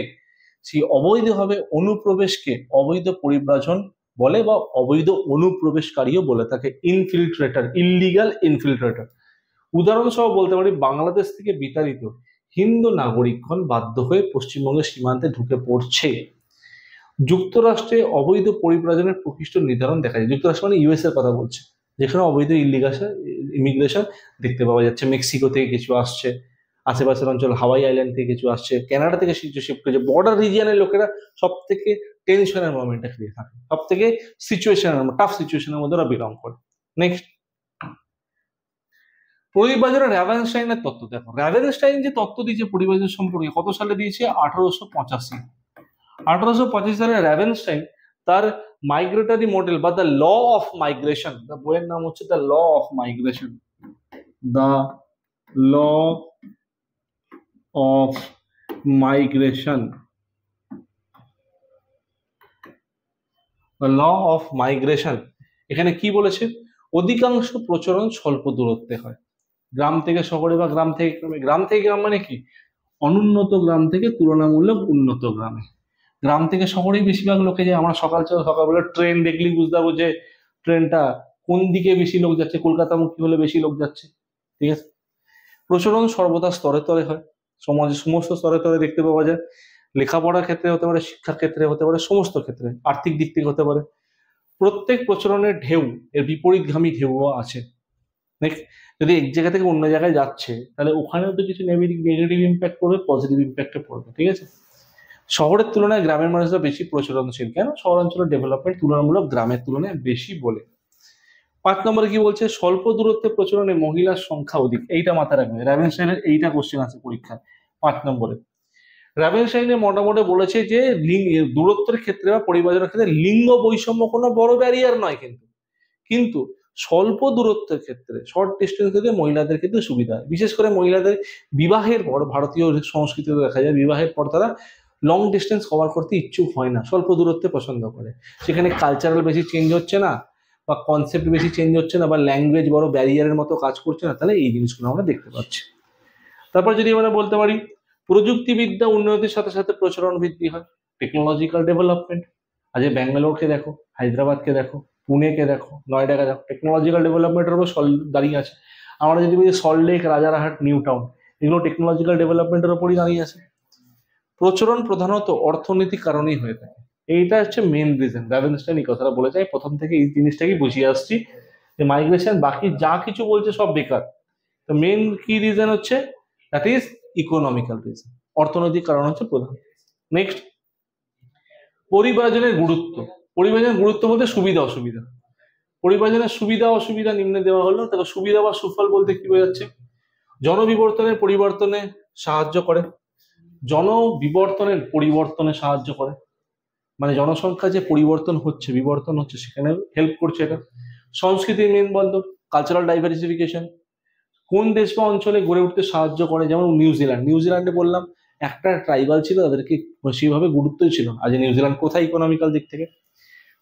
সেই অবৈধভাবে অনুপ্রবেশকে অবৈধ পরিব্রাজন বলে বা অবৈধ অনুপ্রবেশকারীও বলে থাকে। ইনফিল্ট্রেটর, ইললিগাল ইনফিল্ট্রেটর। উদাহরণসহ বলতে পারি, বাংলাদেশ থেকে বিতাড়িত হিন্দু নাগরিকগণ বাধ্য হয়ে পশ্চিমবঙ্গের সীমান্তে ঢুকে পড়ছে। যুক্তরাষ্ট্রে অবৈধ পরিব্রাজনের প্রকৃষ্ট নির্ধারণ দেখা যায়। যুক্তরাষ্ট্র মানে ইউএস এর কথা বলছে, যেখানে অবৈধ ইমিগ্রেশন দেখতে পাওয়া যাচ্ছে। মেক্সিকো থেকে কিছু আসছে, আশেপাশের অঞ্চল হাওয়াই আইল্যান্ড থেকে কিছু আসছে, কানাডা থেকে কিছু শিফট করেছে। বর্ডার রিজিয়নের লোকেরা সব থেকে টেনশনের মোমেন্টে ক্রিয়েট থাকে, সব থেকে টাফ সিচুয়েশনের মধ্যে ওরা বিলং করে। নেক্সট, পরিব্রাজনের র্যাভেনস্টাইনের তত্ত্ব দেখো। র্যাভেনস্টাইন যে তত্ত্ব দিয়েছে পরিব্রাজন সম্পর্কে, কত সালে দিয়েছে? 1885। 1885 সালে র্যাভেনস্টাইন তার মাইগ্রেটরি মডেল বা দ্য ল অফ মাইগ্রেশন, বইয়ের নাম হচ্ছে the law of migration, the law of migration, the law of migration. এখানে কি বলেছে? অধিকাংশ প্রচলন স্বল্প দূরত্বে হয়, গ্রাম থেকে শহরে বা গ্রাম থেকে গ্রামে। গ্রাম থেকে গ্রাম মানে কি? অনুন্নত গ্রাম থেকে তুলনামূলক উন্নত গ্রামে। গ্রাম থেকে শহরেই বেশিরভাগ লোকে যায়। আমরা সকালবেলা ট্রেন দেখলেই বুঝতে পারবো যে ট্রেনটা কোন দিকে বেশি লোক যাচ্ছে, কলকাতামুখী হলে বেশি লোক যাচ্ছে, ঠিক আছে। প্রচলন সর্বদা স্তরে স্তরে হয়, সমাজের সমস্ত স্তরে স্তরে দেখতে পাওয়া যায়। লেখাপড়ার ক্ষেত্রে হতে পারে, শিক্ষার ক্ষেত্রে হতে পারে, সমস্ত ক্ষেত্রে, আর্থিক দিক থেকে হতে পারে। প্রত্যেক প্রচলনের ঢেউ এর বিপরীতগামী ঢেউও আছে। যদি এক জায়গা থেকে অন্য জায়গায় যাচ্ছে, তাহলে ওখানেও তো কিছু নেগেটিভ ইম্প্যাক্ট পড়বে, পজিটিভ ইম্প্যাক্টে পড়বে, ঠিক আছে। শহরের তুলনায় গ্রামের মানুষরা বেশি প্রচলনশীল। কেন? শহরাঞ্চলের ডেভেলপমেন্ট তুলনামূলক গ্রামের তুলনায় বেশি বলে। 5 নম্বরে কি বলছে, স্বল্প দূরত্বে প্রচলনে মহিলার সংখ্যা অধিক। এইটা মাথায় রাখবে, রাভেনশাইনের এইটা কোশ্চেন আছে পরীক্ষায় 5 নম্বরে। রাভেনশাইনে মোটামুটি বলেছে যে দূরত্বের ক্ষেত্রে বা পরিবারের ক্ষেত্রে লিঙ্গ বৈষম্য কোনো বড় ব্যারিয়ার নয়, কিন্তু স্বল্প দূরত্বের ক্ষেত্রে, শর্ট ডিস্টেন্স ক্ষেত্রে মহিলাদের ক্ষেত্রে সুবিধা হয়। বিশেষ করে মহিলাদের বিবাহের পর, ভারতীয় সংস্কৃতিতে দেখা যায় বিবাহের পর তারা লং ডিস্টেন্স কভার করতে ইচ্ছুক হয় না, স্বল্প দূরত্বে পছন্দ করে। সেখানে কালচারাল বেশি চেঞ্জ হচ্ছে না, বা কনসেপ্ট বেশি চেঞ্জ হচ্ছে না, বা ল্যাঙ্গুয়েজ বড় ব্যারিয়ারের মতো কাজ করছে না, তাহলে এই জিনিসগুলো আমরা দেখতে পাচ্ছি। তারপর যদি আমরা বলতে পারি, প্রযুক্তিবিদ্যা উন্নতির সাথে সাথে প্রচলন বৃদ্ধি হয়, টেকনোলজিক্যাল ডেভেলপমেন্ট। আজ ব্যাঙ্গালোরকে দেখো, হায়দ্রাবাদকে দেখো, পুনেকে দেখো, নয়ডাকে দেখো, টেকনোলজিক্যাল ডেভেলপমেন্টের উপর দাঁড়িয়ে আছে। আমরা যদি বলি সল্টলেক, রাজারহাট, নিউ টাউন, এগুলো টেকনোলজিক্যাল ডেভেলপমেন্টের উপরই দাঁড়িয়ে আছে। প্রচলন প্রধানত অর্থনৈতিক কারণেই হয়ে থাকে, এইটা হচ্ছে মেন রিজন। রাভেনস্টাইন এই কথাটা বলে যায়, প্রথম থেকে এই জিনিসটাকেই বুঝিয়ে আসছি যে মাইগ্রেশন বাকি যা কিছু বলছে সব বেকার। তো মেন কি রিজন হচ্ছে, দ্যাট ইজ ইকোনমিক্যাল রিজন, অর্থনৈতিক কারণ হচ্ছে প্রধান। নেক্সট, পরিব্রাজনের গুরুত্ব। পরিব্রাজনের গুরুত্ব বলতে সুবিধা অসুবিধা। পরিব্রাজনের সুবিধা অসুবিধা নিম্নে দেওয়া হলো। তবে সুবিধা বা সুফল বলতে কি বোঝাচ্ছে, জনবিবর্তনের পরিবর্তনে সাহায্য করে, জনবিবর্তনের পরিবর্তনে সাহায্য করে, মানে জনসংখ্যা যে পরিবর্তন হচ্ছে, বিবর্তন হচ্ছে, সেখানে হেল্প করছে এটা। সংস্কৃতির মেন বন্দর, কালচারাল ডাইভার্সিফিকেশন। কোন দেশ বা অঞ্চলে গড়ে উঠতে সাহায্য করে, যেমন নিউজিল্যান্ডে বললাম একটা ট্রাইবাল ছিল, তাদেরকে সেইভাবে গুরুত্বই ছিল। আজ নিউজিল্যান্ড কোথায় ইকোনমিক্যাল দিক থেকে।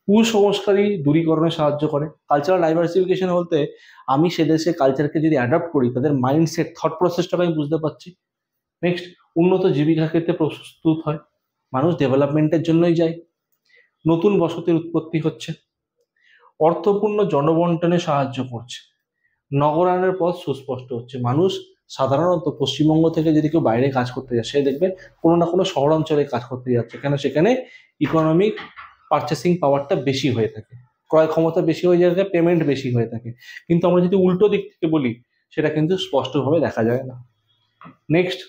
কুসংস্কারী দূরীকরণে সাহায্য করে। কালচারাল ডাইভার্সিফিকেশন বলতে আমি সে দেশে কালচারকে যদি অ্যাডাপ্ট করি, তাদের মাইন্ডসেট, থট প্রসেসটাকে আমি বুঝতে পারছি। নেক্সট, উন্নত জীবিকা ক্ষেত্রে প্রস্তুত হয়, মানুষ ডেভেলপমেন্টের জন্যই যায়। নতুন বসতির উৎপত্তি হচ্ছে। অর্থপূর্ণ জনবন্টনে সাহায্য করছে। নগরায়নের পথ সুস্পষ্ট হচ্ছে। মানুষ সাধারণত পশ্চিমবঙ্গ থেকে যদি কেউ বাইরে কাজ করতে যায়, সে দেখবে কোনো না কোনো শহরাঞ্চলে কাজ করতে যাচ্ছে, কেন সেখানে ইকোনমিক পারচেসিং পাওয়ারটা বেশি হয়ে থাকে, ক্রয় ক্ষমতা বেশি হয়ে যায়, পেমেন্ট বেশি হয়ে থাকে। কিন্তু আমরা যদি উল্টো দিক থেকে বলি, সেটা কিন্তু স্পষ্টভাবে দেখা যায় না। নেক্সট,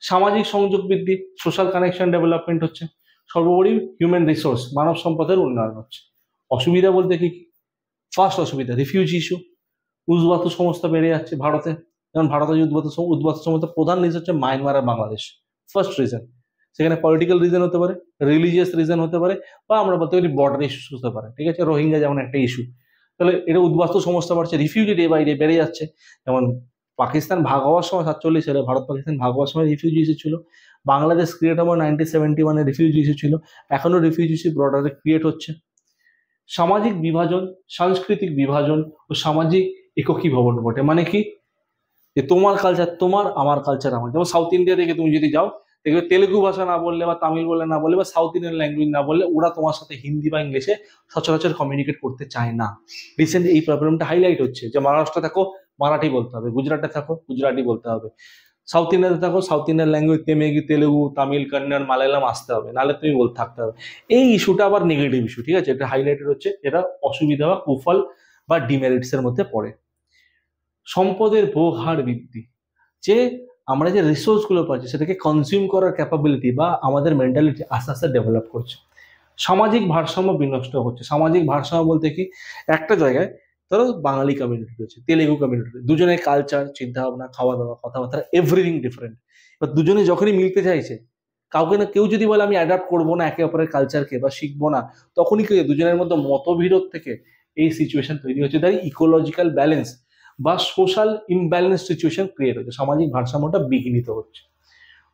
সামাজিক সংযোগ বৃদ্ধি, সোশ্যাল কানেকশন ডেভেলপমেন্ট হচ্ছে। সর্বোপরি হিউম্যান রিসোর্স, মানব সম্পদের উন্নয়ন হচ্ছে। অসুবিধা বলতে কি, ফার্স্ট অসুবিধা রিফিউজি ইস্যু, উদ্বাস্তু সমস্যা বেড়ে যাচ্ছে ভারতে। যেমন ভারতে যে উদ্বাস্তু সমস্যা প্রধান রিজন হচ্ছে মায়ানমার আর বাংলাদেশ, ফার্স্ট রিজন। সেখানে পলিটিক্যাল রিজন হতে পারে, রিলিজিয়াস রিজন হতে পারে, বা আমরা বলতে পারি বর্ডার ইস্যু হতে পারে। ঠিক আছে, রোহিঙ্গা যেমন একটা ইস্যু, তাহলে এটা উদ্বাস্তু সমস্যা বাড়ছে, রিফিউজি ডে বাই ডে বেড়ে যাচ্ছে। যেমন পাকিস্তান ভাগ হওয়ার সময় 47 সালে ভারত পাকিস্তান ভাগ হওয়ার সময় রিফিউজি ইস্যু ছিল। বাংলাদেশ ক্রিয়েট হওয়ার 1971 রিফিউজি ইস্যু ছিল। এখনো রিফিউজি ইস্যু বর্ডারে ক্রিয়েট হচ্ছে। সামাজিক বিভাজন, সাংস্কৃতিক বিভাজন ও সামাজিক একীভবন ঘটে। মানে কি, যে তোমার কালচার তোমার, আমার কালচার আমার। যেমন সাউথ ইন্ডিয়া থেকে তুমি যদি যাও, দেখবে তেলেগু ভাষা না বললে, বা তামিল বলে না বললে, বা সাউথ ইন্ডিয়ান ল্যাঙ্গুয়েজ না বললে, ওরা তোমার সাথে হিন্দি বা ইংলিশে সচরাচর কমিউনিকেট করতে চায় না। রিসেন্ট এই প্রবলেমটা হাইলাইট হচ্ছে, যে মহারাষ্ট্রে থাকো মারাঠি বলতে হবে, গুজরাটে থাকো গুজরাটি বলতে হবে, সাউথ ইন্ডিয়াতে থাকো south Indian language Telugu, Tamil, Kannada, Malayalam আসতে হবে, নাহলে তুমি বলতে থাকতে হবে। এই ইস্যুটা আবার নেগেটিভ ইস্যু, ঠিক আছে, এটা হাইলাইটেড হচ্ছে, এটা অসুবিধা বা কুফল বা ডিমেরিটস এর মধ্যে পড়ে। সম্পদের ভোগ হার বৃদ্ধি, যে আমরা যে রিসোর্স গুলো পাচ্ছি সেটাকে কনজিউম করার ক্যাপাবিলিটি বা আমাদের মেন্টালিটি আস্তে আস্তে ডেভেলপ করছে। সামাজিক ভারসাম্য বিনষ্ট হচ্ছে। সামাজিক ভারসাম্য বলতে কি, একটা জায়গায় ধরো বাঙালি কমিউনিটি রয়েছে, তেলেগু কমিউনিটি, দুজনের কালচার, চিন্তা ভাবনা, খাওয়া দাওয়া, কথাবার্তা এভরিথিং ডিফারেন্ট। এবার দুজনে যখনই মিলতে চাইছে, কাউকে না কেউ যদি বলে আমি অ্যাডাপ্ট করবো না একে অপরের কালচারকে বা শিখবো না, তখনই কি দুজনের মধ্যে মতবিরোধ থেকে এই সিচুয়েশন তৈরি হচ্ছে। তাই ইকোলজিক্যাল ব্যালেন্স বা সোশ্যাল ইমব্যালেন্স সিচুয়েশন ক্রিয়েট হচ্ছে, সামাজিক ভারসাম্যটা বিঘ্নিত হচ্ছে।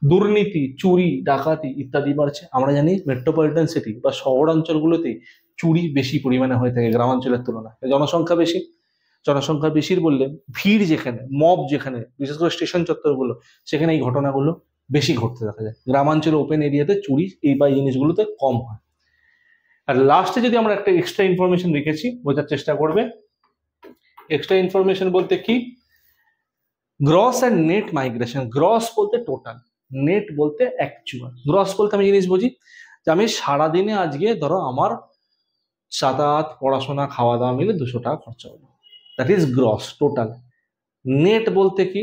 দুর্নীতি, চুরি, ডাকাতি ইত্যাদি বাড়ছে। আমরা জানি মেট্রোপলিটন সিটি বা শহরাঞ্চলগুলোতে চুরি বেশি পরিমাণে হয়ে থাকে গ্রামাঞ্চলের তুলনায়। জনসংখ্যা বেশি, জনসংখ্যা বেশির বললে ভিড় যেখানে, মব যেখানে, বিশেষ করে স্টেশন চত্বরগুলো, সেখানে এই ঘটনাগুলো বেশি ঘটতে দেখা যায়। গ্রামাঞ্চলে ওপেন এরিয়াতে চুরি এই বা জিনিসগুলোতে কম হয়। আর লাস্টে যদি আমরা একটা এক্সট্রা ইনফরমেশন রেখেছি, বোঝার চেষ্টা করবে। এক্সট্রা ইনফরমেশন বলতে কি, gross and net migration. Gross বলতে টোটাল, নেট বলতে অ্যাকচুয়াল। গ্রস বলতে আমি জিনিস বুঝি যে আমি সারাদিনে আজকে ধরো আমার যাতায়াত, পড়াশোনা, খাওয়া দাওয়া মিলে 200 টাকা খরচা হলো, that is gross, total. Net বলতে কি,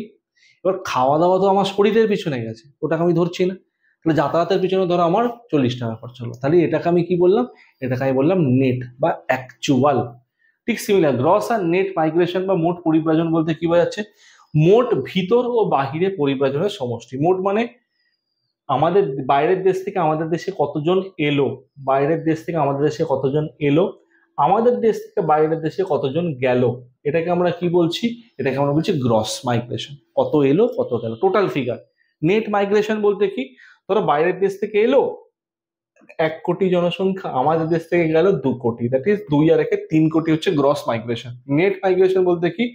এবার খাওয়া দাওয়া তো আমার শরীরের পিছনে গেছে, ওটাকে আমি ধরছি না, তাহলে যাতায়াতের পিছনে ধরো আমার 40 টাকা খরচা হলো, তাহলে এটাকে আমি কি বললাম, এটাকে আমি বললাম নেট বা অ্যাকচুয়াল। ঠিক সিমিলার, গ্রস আর নেট মাইগ্রেশন বা মোট পরিব্রাজন বলতে কি বোঝাচ্ছে? মোট ভিতর ও বাহিরে পরিব্রাজনের সমষ্টি। মোট মানে আমাদের বাইরের দেশ থেকে আমাদের দেশে কতজন এলো, বাইরের দেশ থেকে আমাদের দেশে কতজন এলো, আমাদের দেশ থেকে বাইরের দেশে কতজন গেল, এটাকে আমরা কি বলছি? এটাকে আমরা বলছি গ্রস মাইগ্রেশন। কত এলো কত গেল, টোটাল ফিগার। নেট মাইগ্রেশন বলতে কি, ধরো বাইরের দেশ থেকে এলো 1 কোটি জনসংখ্যা, আমাদের দেশ থেকে গেল 2 কোটি, দ্যাট ইজ 2 আর 1 3 কোটি হচ্ছে গ্রস মাইগ্রেশন। নেট মাইগ্রেশন বলতে কি,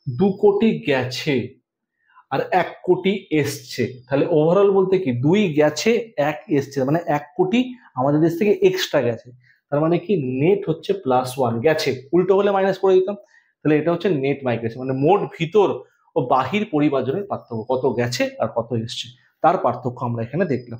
2 কোটি গেছে আর 1 কোটি এসছে, তাহলে ওভারঅল বলতে কি 2 গেছে 1 এসছে, মানে 1 কোটি আমাদের দেশ থেকে এক্সট্রা গেছে। তার মানে কি নেট হচ্ছে +1 গেছে, উল্টো হলে মাইনাস করে দিতাম। তাহলে এটা হচ্ছে নেট মাইগ্রেশন, মানে মোট ভিতর ও বাহির পরিবাজনের পার্থক্য, কত গেছে আর কত এসছে তার পার্থক্য আমরা এখানে দেখলাম।